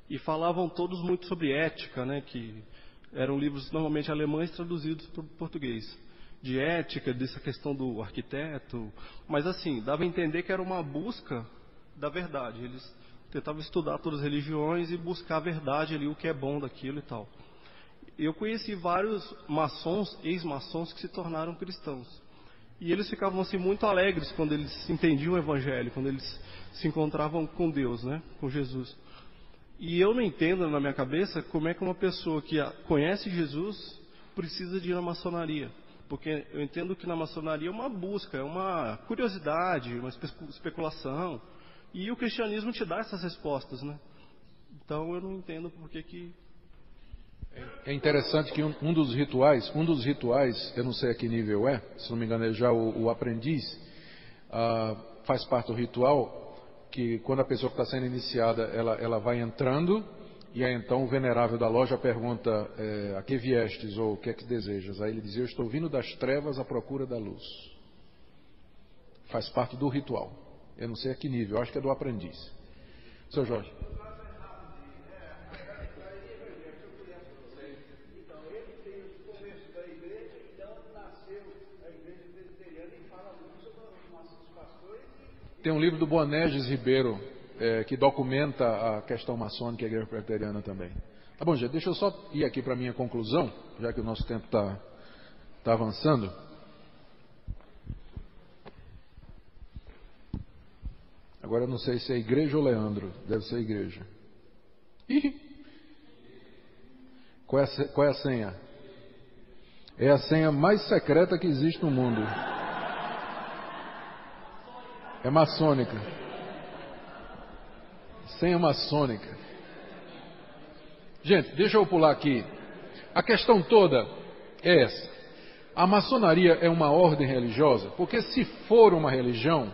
S5: E falavam todos muito sobre ética, né? Que eram livros normalmente alemães traduzidos para o português. De ética, dessa questão do arquiteto. Mas assim, dava a entender que era uma busca da verdade. Eles tentavam estudar todas as religiões e buscar a verdade ali, o que é bom daquilo e tal. Eu conheci vários maçons, ex-maçons, que se tornaram cristãos. E eles ficavam assim muito alegres quando eles entendiam o evangelho, quando eles se encontravam com Deus, né, com Jesus. E eu não entendo na minha cabeça como é que uma pessoa que conhece Jesus precisa de ir na maçonaria. Porque eu entendo que na maçonaria é uma busca, é uma curiosidade, uma especulação. E o cristianismo te dá essas respostas, né? Então eu não entendo por que...
S1: É interessante que um dos rituais, eu não sei a que nível é, se não me engano é já o aprendiz, faz parte do ritual, que quando a pessoa que está sendo iniciada, ela vai entrando, e aí então o venerável da loja pergunta, a que viestes, ou o que é que desejas? Aí ele diz, eu estou vindo das trevas à procura da luz. Faz parte do ritual. Eu não sei a que nível, eu acho que é do aprendiz. Seu Jorge. Tem um livro do Boanerges Ribeiro, que documenta a questão maçônica e a igreja presbiteriana também. Tá bom, gente, deixa eu só ir aqui para a minha conclusão, já que o nosso tempo está avançando. Agora eu não sei se é igreja ou Leandro, deve ser igreja. Ih! Qual é a senha? É a senha mais secreta que existe no mundo. É maçônica. Senha maçônica. Gente, deixa eu pular aqui. A questão toda é essa. A maçonaria é uma ordem religiosa? Porque se for uma religião,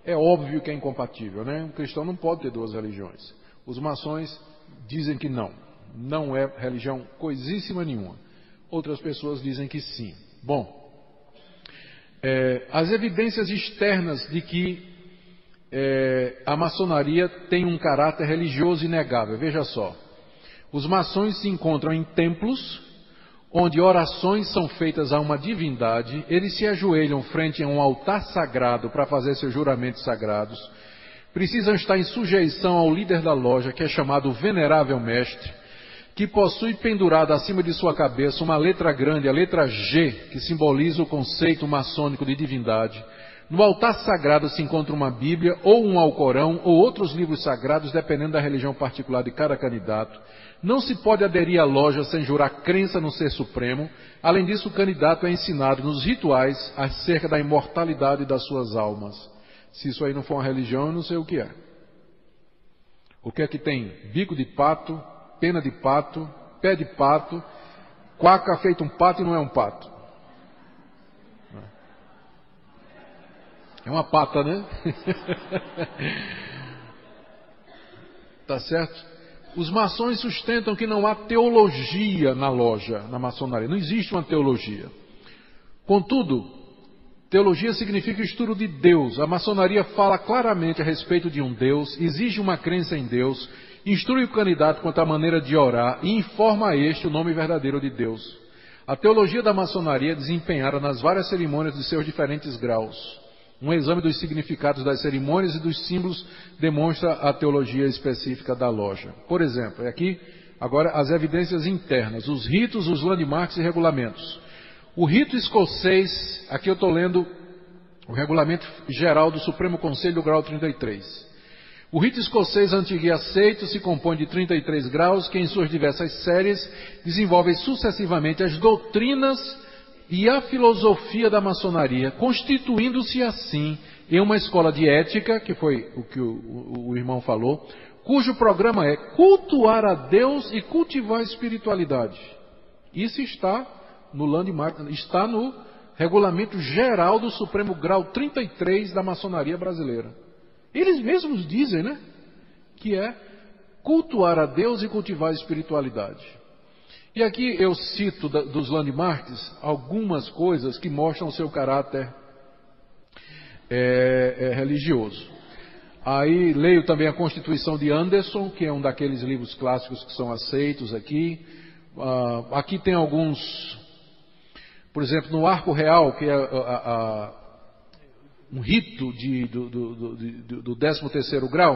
S1: é óbvio que é incompatível, né? Um cristão não pode ter duas religiões. Os maçons dizem que não. Não é religião coisíssima nenhuma. Outras pessoas dizem que sim. Bom, as evidências externas de que a maçonaria tem um caráter religioso inegável. Veja só. Os maçons se encontram em templos, onde orações são feitas a uma divindade, eles se ajoelham frente a um altar sagrado para fazer seus juramentos sagrados, precisam estar em sujeição ao líder da loja, que é chamado Venerável Mestre, que possui pendurado acima de sua cabeça uma letra grande, a letra G, que simboliza o conceito maçônico de divindade. No altar sagrado se encontra uma Bíblia, ou um Alcorão, ou outros livros sagrados, dependendo da religião particular de cada candidato. Não se pode aderir à loja sem jurar crença no Ser Supremo. Além disso, o candidato é ensinado nos rituais acerca da imortalidade das suas almas. Se isso aí não for uma religião, eu não sei o que é. O que é que tem? Bico de pato, pena de pato, pé de pato, quaca feito um pato e não é um pato. É uma pata, né? Tá certo? Os maçons sustentam que não há teologia na loja, na maçonaria. Não existe uma teologia. Contudo, teologia significa estudo de Deus. A maçonaria fala claramente a respeito de um Deus, exige uma crença em Deus, instrui o candidato quanto à maneira de orar e informa a este o nome verdadeiro de Deus. A teologia da maçonaria é desempenhada nas várias cerimônias de seus diferentes graus. Um exame dos significados das cerimônias e dos símbolos demonstra a teologia específica da loja. Por exemplo, aqui agora as evidências internas, os ritos, os landmarks e regulamentos. O rito escocês, aqui eu estou lendo o regulamento geral do Supremo Conselho do grau 33. O rito escocês antigo e aceito se compõe de 33 graus que em suas diversas séries desenvolvem sucessivamente as doutrinas e a filosofia da maçonaria, constituindo-se assim em uma escola de ética, que foi o que o irmão falou, cujo programa é cultuar a Deus e cultivar a espiritualidade. Isso está no landmark, está no regulamento geral do Supremo Grau 33 da maçonaria brasileira. Eles mesmos dizem, né, que é cultuar a Deus e cultivar a espiritualidade. E aqui eu cito dos landmarks algumas coisas que mostram o seu caráter religioso. Aí leio também a Constituição de Anderson, que é um daqueles livros clássicos que são aceitos aqui. Aqui tem alguns, por exemplo, no Arco Real, que é um rito do 13º grau,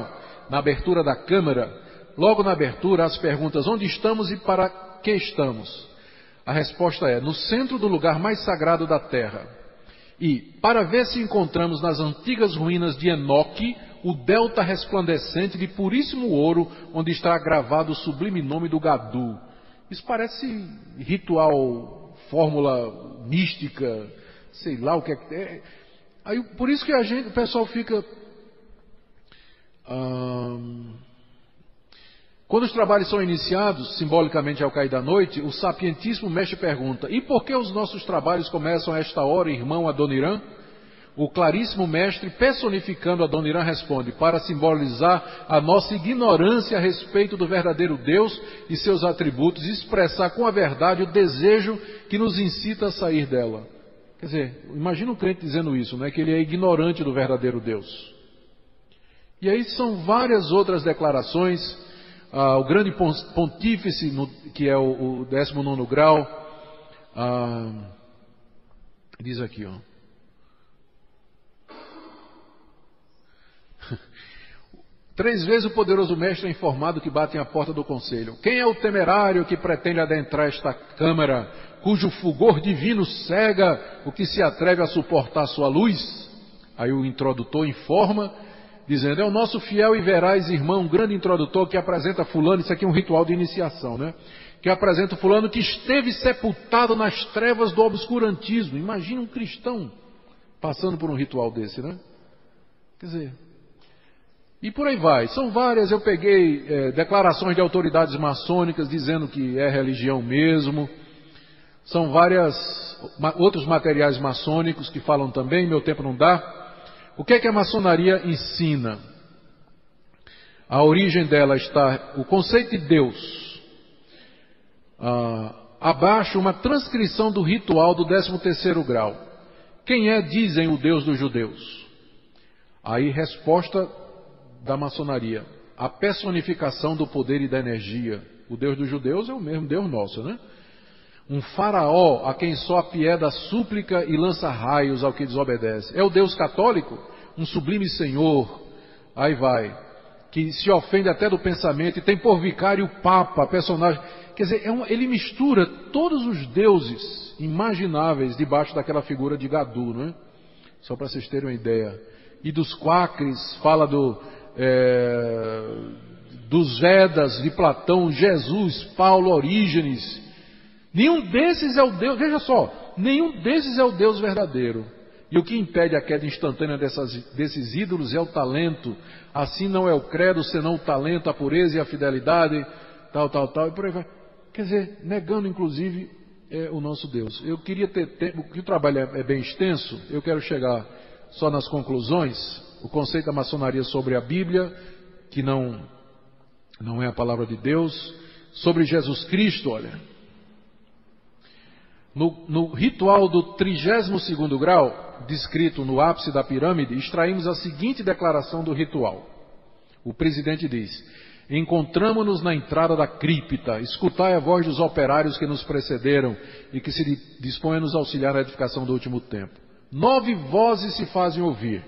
S1: na abertura da Câmara, logo na abertura as perguntas: onde estamos e para que estamos? A resposta é: no centro do lugar mais sagrado da terra. E para ver se encontramos nas antigas ruínas de Enoque o delta resplandecente de puríssimo ouro, onde está gravado o sublime nome do Gadu. Isso parece ritual, fórmula mística, sei lá o que é. Aí, por isso que o pessoal fica... Quando os trabalhos são iniciados, simbolicamente ao cair da noite, o sapientíssimo mestre pergunta: e por que os nossos trabalhos começam a esta hora, irmão Adoniran? O claríssimo mestre, personificando Adoniran, responde: para simbolizar a nossa ignorância a respeito do verdadeiro Deus e seus atributos, e expressar com a verdade o desejo que nos incita a sair dela. Quer dizer, imagina um crente dizendo isso, né, que ele é ignorante do verdadeiro Deus. E aí são várias outras declarações. O grande pontífice, que é o 19º grau, diz aqui, ó. Três vezes o poderoso mestre é informado que batem à porta do conselho. Quem é o temerário que pretende adentrar esta câmara, cujo fulgor divino cega o que se atreve a suportar sua luz? Aí o introdutor informa, dizendo: é o nosso fiel e veraz irmão, um grande introdutor que apresenta fulano, isso aqui é um ritual de iniciação, né? Que apresenta fulano que esteve sepultado nas trevas do obscurantismo. Imagina um cristão passando por um ritual desse, né? Quer dizer... E por aí vai. São várias, eu peguei declarações de autoridades maçônicas dizendo que é religião mesmo. São várias outros materiais maçônicos que falam também, meu tempo não dá. O que é que a maçonaria ensina? A origem dela está o conceito de Deus. Abaixo uma transcrição do ritual do 13º grau. Quem é, dizem, o Deus dos judeus? Aí resposta da maçonaria: a personificação do poder e da energia. O Deus dos judeus é o mesmo Deus nosso, né? Um faraó a quem só apieda a súplica e lança raios ao que desobedece. É o Deus católico? Um sublime senhor, aí vai, que se ofende até do pensamento e tem por vicário o Papa, personagem. Quer dizer, ele mistura todos os deuses imagináveis debaixo daquela figura de Gadu, não é? Só para vocês terem uma ideia. E dos quakres, fala dos Vedas, de Platão, Jesus, Paulo, Orígenes. Nenhum desses é o Deus, veja só, nenhum desses é o Deus verdadeiro. E E o que impede a queda instantânea desses ídolos é o talento. Assim não é o credo, senão o talento, a pureza e a fidelidade, tal, e por aí vai. Quer dizer, negando inclusive o nosso Deus. Eu queria ter tempo, porque o trabalho é bem extenso, eu quero chegar só nas conclusões. O conceito da maçonaria sobre a Bíblia, que não é a palavra de Deus, sobre Jesus Cristo, olha. No ritual do 32º grau, descrito no ápice da pirâmide, extraímos a seguinte declaração do ritual. O presidente diz: encontramo-nos na entrada da cripta, escutai a voz dos operários que nos precederam e que se dispõem a nos auxiliar na edificação do último tempo. 9 vozes se fazem ouvir.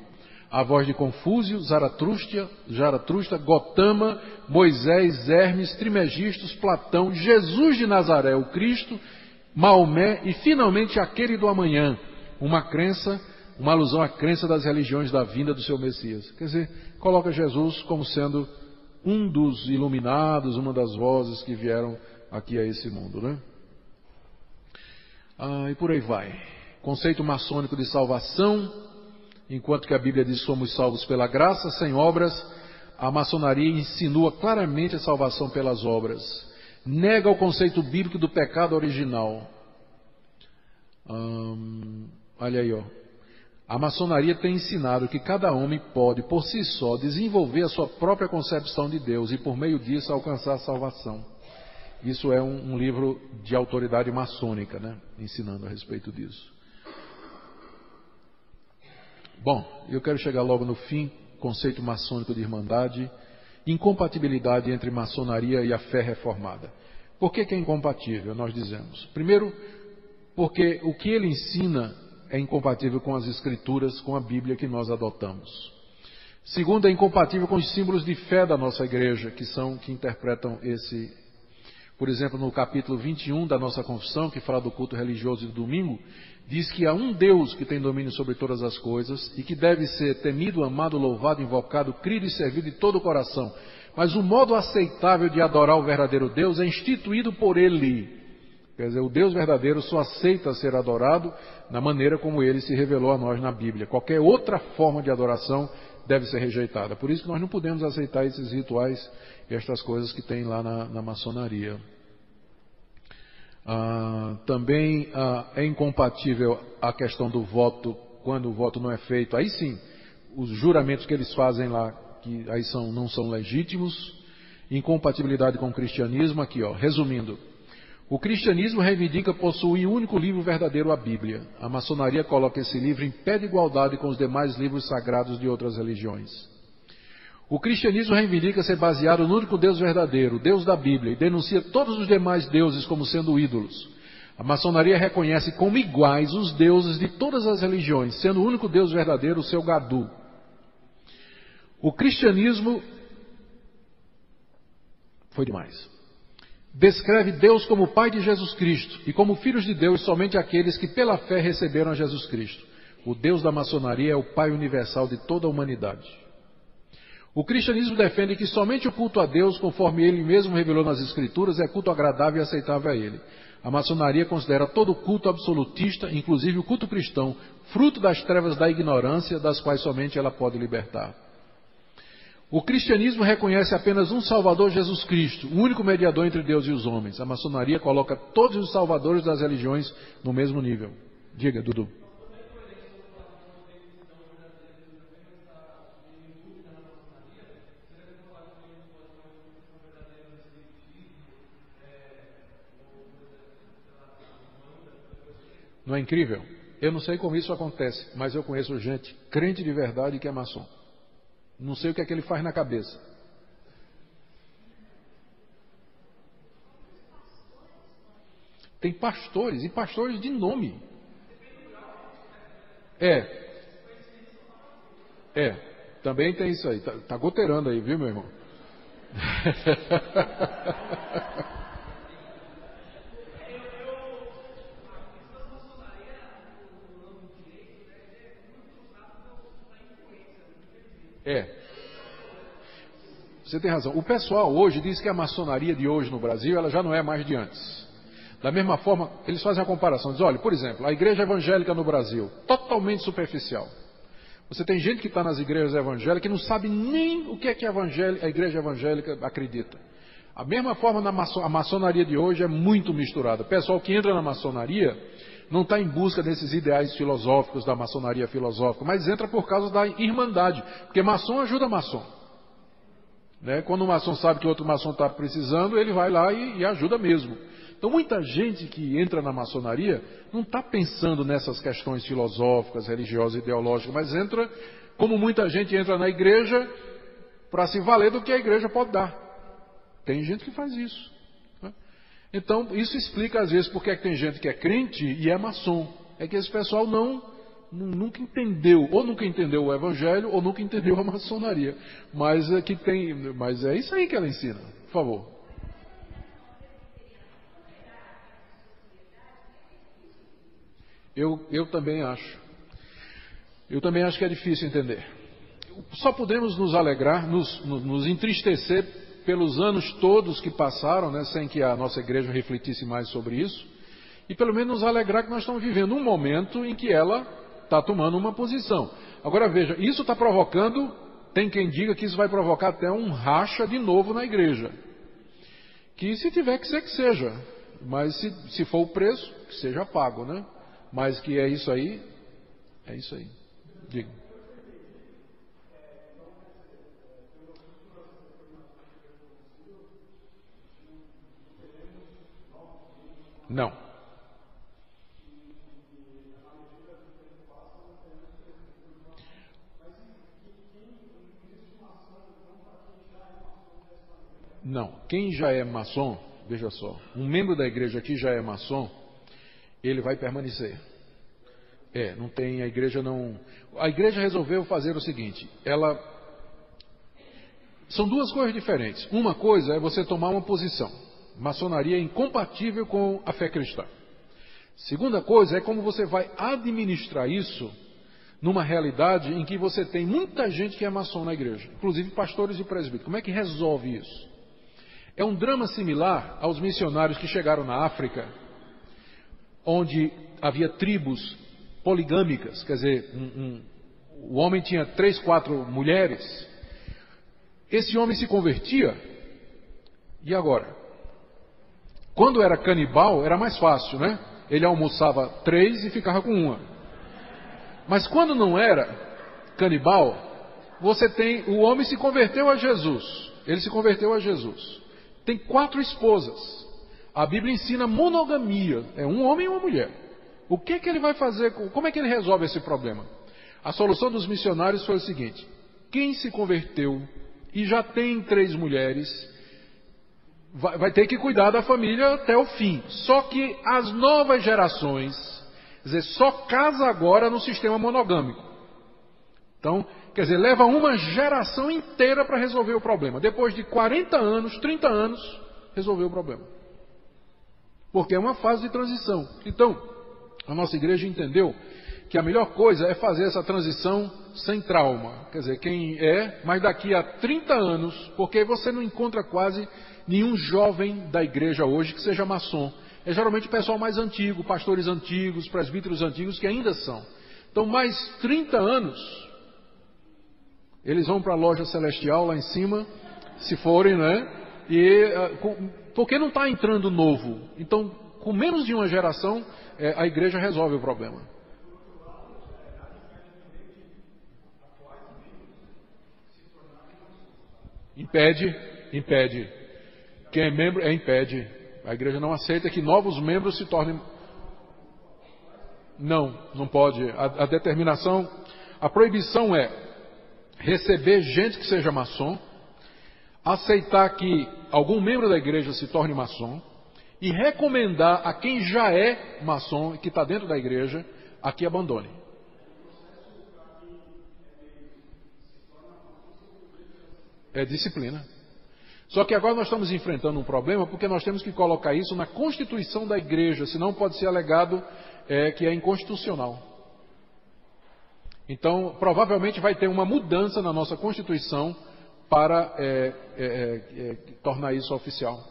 S1: A voz de Confúcio, Zaratrusta, Gotama, Moisés, Hermes, Trimegistos, Platão, Jesus de Nazaré, o Cristo, Maomé e finalmente aquele do amanhã, uma alusão à crença das religiões da vinda do seu Messias. Quer dizer, coloca Jesus como sendo um dos iluminados, uma das vozes que vieram aqui a esse mundo, né? E por aí vai. Conceito maçônico de salvação, enquanto que a Bíblia diz somos salvos pela graça, sem obras, a maçonaria insinua claramente a salvação pelas obras. Nega o conceito bíblico do pecado original. Olha aí, ó. A maçonaria tem ensinado que cada homem pode, por si só, desenvolver a sua própria concepção de Deus e, por meio disso, alcançar a salvação. Isso é um livro de autoridade maçônica, né? Ensinando a respeito disso. Bom, eu quero chegar logo no fim. Conceito maçônico de irmandade. Incompatibilidade entre maçonaria e a fé reformada. Por que é incompatível, nós dizemos? Primeiro, porque o que ele ensina é incompatível com as escrituras, com a Bíblia que nós adotamos. Segundo, é incompatível com os símbolos de fé da nossa igreja, que interpretam esse. Por exemplo, no capítulo 21 da nossa confissão, que fala do culto religioso de domingo, diz que há um Deus que tem domínio sobre todas as coisas e que deve ser temido, amado, louvado, invocado, crido e servido de todo o coração. Mas o modo aceitável de adorar o verdadeiro Deus é instituído por Ele. Quer dizer, o Deus verdadeiro só aceita ser adorado na maneira como Ele se revelou a nós na Bíblia. Qualquer outra forma de adoração deve ser rejeitada. Por isso que nós não podemos aceitar esses rituais e estas coisas que tem lá na maçonaria. Também é incompatível a questão do voto, quando o voto não é feito. Aí sim, os juramentos que eles fazem lá, que aí não são legítimos. Incompatibilidade com o cristianismo, aqui ó, resumindo. O cristianismo reivindica possuir um único livro verdadeiro, a Bíblia. A maçonaria coloca esse livro em pé de igualdade com os demais livros sagrados de outras religiões. O cristianismo reivindica ser baseado no único Deus verdadeiro, o Deus da Bíblia, e denuncia todos os demais deuses como sendo ídolos. A maçonaria reconhece como iguais os deuses de todas as religiões, sendo o único Deus verdadeiro o seu Gadu. O cristianismo foi demais. Descreve Deus como o Pai de Jesus Cristo e como filhos de Deus somente aqueles que pela fé receberam a Jesus Cristo. O Deus da maçonaria é o Pai universal de toda a humanidade. O cristianismo defende que somente o culto a Deus, conforme Ele mesmo revelou nas Escrituras, é culto agradável e aceitável a Ele. A maçonaria considera todo culto absolutista, inclusive o culto cristão, fruto das trevas da ignorância, das quais somente ela pode libertar. O cristianismo reconhece apenas um Salvador, Jesus Cristo, o único mediador entre Deus e os homens. A maçonaria coloca todos os salvadores das religiões no mesmo nível. Diga, Dudu. Não é incrível? Eu não sei como isso acontece, mas eu conheço gente crente de verdade que é maçom. Não sei o que é que ele faz na cabeça. Tem pastores, e pastores de nome. Também tem isso aí. Tá goteirando aí, viu, meu irmão? Você tem razão. O pessoal hoje diz que a maçonaria de hoje no Brasil, ela já não é mais de antes. Da mesma forma, eles fazem a comparação. Dizem, olha, por exemplo, a igreja evangélica no Brasil, totalmente superficial. Você tem gente que está nas igrejas evangélicas que não sabe nem o que é que a igreja evangélica acredita. A mesma forma, a maçonaria de hoje é muito misturada. O pessoal que entra na maçonaria não está em busca desses ideais filosóficos da maçonaria filosófica, mas entra por causa da irmandade, porque maçom ajuda maçom. Né? Quando um maçom sabe que outro maçom está precisando, ele vai lá e ajuda mesmo. Então muita gente que entra na maçonaria não está pensando nessas questões filosóficas, religiosas, ideológicas, mas entra, como muita gente entra na igreja, para se valer do que a igreja pode dar. Tem gente que faz isso. Né? Então isso explica às vezes porque é que tem gente que é crente e é maçom. É que esse pessoal nunca entendeu, ou nunca entendeu o evangelho, ou nunca entendeu a maçonaria. Mas é isso aí que ela ensina. Por favor. Eu também acho. Eu também acho que é difícil entender. Só podemos nos alegrar, nos entristecer pelos anos todos que passaram, né, sem que a nossa igreja refletisse mais sobre isso, e pelo menos nos alegrar que nós estamos vivendo um momento em que ela está tomando uma posição. Agora veja, isso está provocando, tem quem diga que isso vai provocar até um racha de novo na igreja. Que se tiver que seja, mas se for o preço, que seja pago, né? Mas que é isso aí. Diga. Não. Não. Quem já é maçom, veja só, um membro da igreja que já é maçom, ele vai permanecer. Não tem, a igreja não... A igreja resolveu fazer o seguinte, são duas coisas diferentes. Uma coisa é você tomar uma posição. Maçonaria é incompatível com a fé cristã. Segunda coisa é como você vai administrar isso numa realidade em que você tem muita gente que é maçom na igreja, inclusive pastores e presbíteros. Como é que resolve isso? É um drama similar aos missionários que chegaram na África, onde havia tribos poligâmicas, quer dizer, o homem tinha 3, 4 mulheres. Esse homem se convertia, e agora? Quando era canibal, era mais fácil, né? Ele almoçava 3 e ficava com uma. Mas quando não era canibal, o homem se converteu a Jesus. Ele se converteu a Jesus. Tem 4 esposas. A Bíblia ensina monogamia. É um homem e uma mulher. O que ele vai fazer? Como é que ele resolve esse problema? A solução dos missionários foi o seguinte: quem se converteu e já tem 3 mulheres, vai ter que cuidar da família até o fim. Só que as novas gerações, quer dizer, só casa agora no sistema monogâmico. Então, quer dizer, leva uma geração inteira para resolver o problema. Depois de 40 anos, 30 anos, resolveu o problema. Porque é uma fase de transição. Então, a nossa igreja entendeu que a melhor coisa é fazer essa transição sem trauma. Quer dizer, mas daqui a 30 anos, porque você não encontra quase nenhum jovem da igreja hoje que seja maçom. É geralmente o pessoal mais antigo, pastores antigos, presbíteros antigos que ainda são. Então, mais 30 anos, eles vão para a loja celestial lá em cima, se forem, né? Porque não está entrando novo. Então, com menos de uma geração, a igreja resolve o problema. Impede. Quem é membro, impede. A igreja não aceita que novos membros se tornem... Não pode. A determinação, a proibição é receber gente que seja maçom, aceitar que algum membro da igreja se torne maçom e recomendar a quem já é maçom e que está dentro da igreja a que abandone. É disciplina. Só que agora nós estamos enfrentando um problema porque nós temos que colocar isso na Constituição da igreja, senão pode ser alegado que é inconstitucional. Então, provavelmente vai ter uma mudança na nossa Constituição para tornar isso oficial.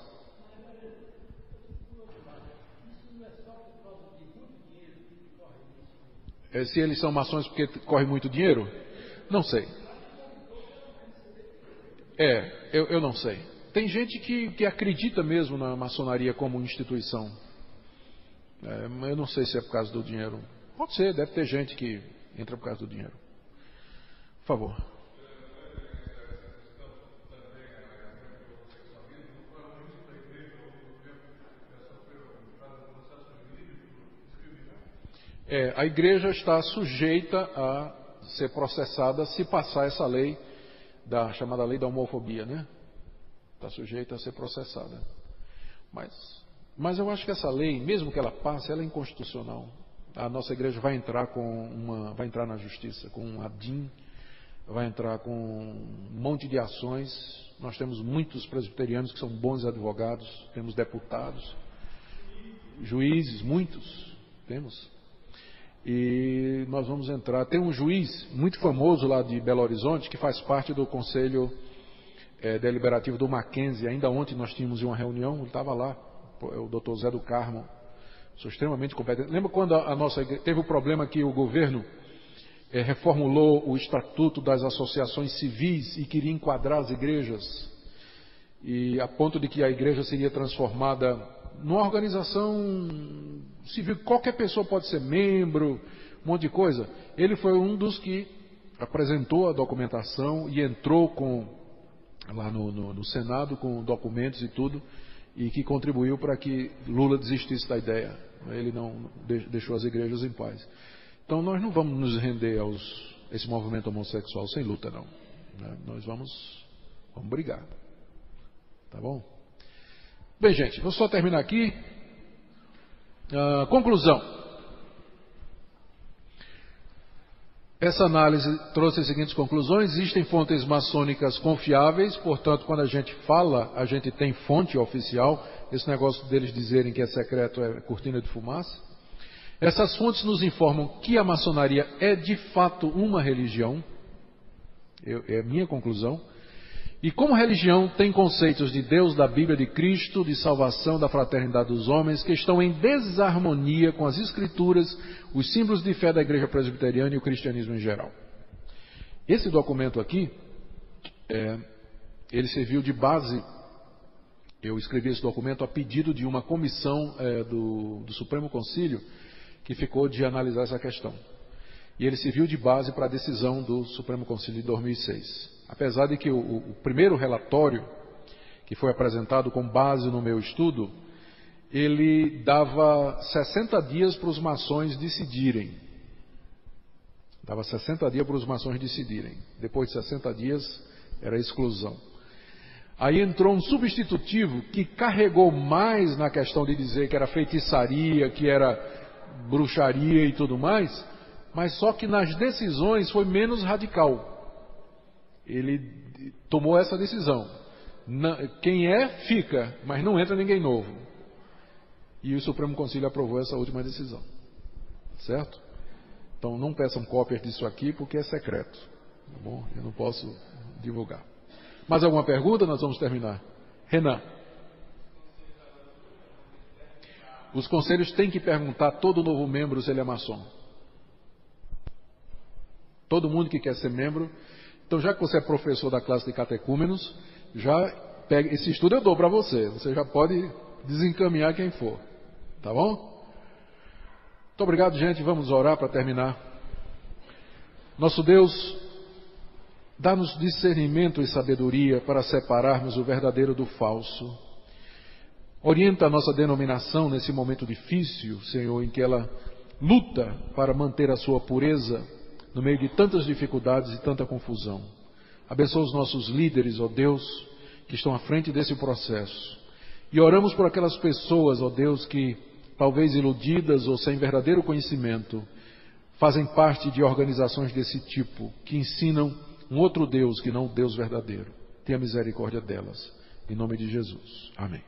S1: Se eles são maçons porque corre muito dinheiro? Não sei. Eu não sei. Tem gente que acredita mesmo na maçonaria como instituição. Eu não sei se é por causa do dinheiro. Pode ser, deve ter gente que entra por causa do dinheiro. Por favor. A igreja está sujeita a ser processada se passar essa lei, chamada lei da homofobia, né? Está sujeita a ser processada. Mas eu acho que essa lei, mesmo que ela passe, ela é inconstitucional. A nossa igreja vai entrar na justiça, com um ADIM, vai entrar com um monte de ações. Nós temos muitos presbiterianos que são bons advogados, temos deputados, juízes, muitos temos. E nós vamos entrar. Tem um juiz muito famoso lá de Belo Horizonte que faz parte do conselho deliberativo do Mackenzie. Ainda ontem nós tínhamos uma reunião, ele estava lá, o Dr. Zé do Carmo. Sou extremamente competente. Lembra quando a nossa igreja teve o problema que o governo reformulou o estatuto das associações civis e queria enquadrar as igrejas, e a ponto de que a igreja seria transformada numa organização civil, qualquer pessoa pode ser membro, um monte de coisa. Ele foi um dos que apresentou a documentação e entrou lá no Senado com documentos e tudo, e que contribuiu para que Lula desistisse da ideia. Ele não deixou as igrejas em paz. Então nós não vamos nos render a esse movimento homossexual sem luta, não. Nós vamos brigar. Tá bom? Bem, gente, vou só terminar aqui. Conclusão. Essa análise trouxe as seguintes conclusões. Existem fontes maçônicas confiáveis, portanto, quando a gente fala, a gente tem fonte oficial. Esse negócio deles dizerem que é secreto é cortina de fumaça. Essas fontes nos informam que a maçonaria é de fato uma religião. É a minha conclusão. E como religião tem conceitos de Deus, da Bíblia, de Cristo, de salvação, da fraternidade dos homens, que estão em desarmonia com as Escrituras, os símbolos de fé da Igreja Presbiteriana e o cristianismo em geral. Esse documento aqui, ele serviu de base. Eu escrevi esse documento a pedido de uma comissão do Supremo Concílio que ficou de analisar essa questão. E ele serviu de base para a decisão do Supremo Concílio de 2006. Apesar de que o primeiro relatório, que foi apresentado com base no meu estudo, ele dava 60 dias para os maçons decidirem. Dava 60 dias para os maçons decidirem. Depois de 60 dias, era exclusão. Aí entrou um substitutivo que carregou mais na questão de dizer que era feitiçaria, que era bruxaria e tudo mais, mas só que nas decisões foi menos radical. Ele tomou essa decisão. Quem fica, mas não entra ninguém novo. E o Supremo Concílio aprovou essa última decisão. Certo? Então não peçam cópias disso aqui porque é secreto. Tá bom? Eu não posso divulgar. Mais alguma pergunta? Nós vamos terminar. Renan. Os conselhos têm que perguntar a todo novo membro se ele é maçom. Todo mundo que quer ser membro. Então, já que você é professor da classe de catecúmenos, já pega esse estudo eu dou para você. Você já pode desencaminhar quem for. Tá bom? Muito obrigado, gente. Vamos orar para terminar. Nosso Deus, dá-nos discernimento e sabedoria para separarmos o verdadeiro do falso. Orienta a nossa denominação nesse momento difícil, Senhor, em que ela luta para manter a sua pureza no meio de tantas dificuldades e tanta confusão. Abençoa os nossos líderes, ó Deus, que estão à frente desse processo. E oramos por aquelas pessoas, ó Deus, que talvez iludidas ou sem verdadeiro conhecimento, fazem parte de organizações desse tipo, que ensinam um outro Deus que não o Deus verdadeiro. Tenha misericórdia delas. Em nome de Jesus. Amém.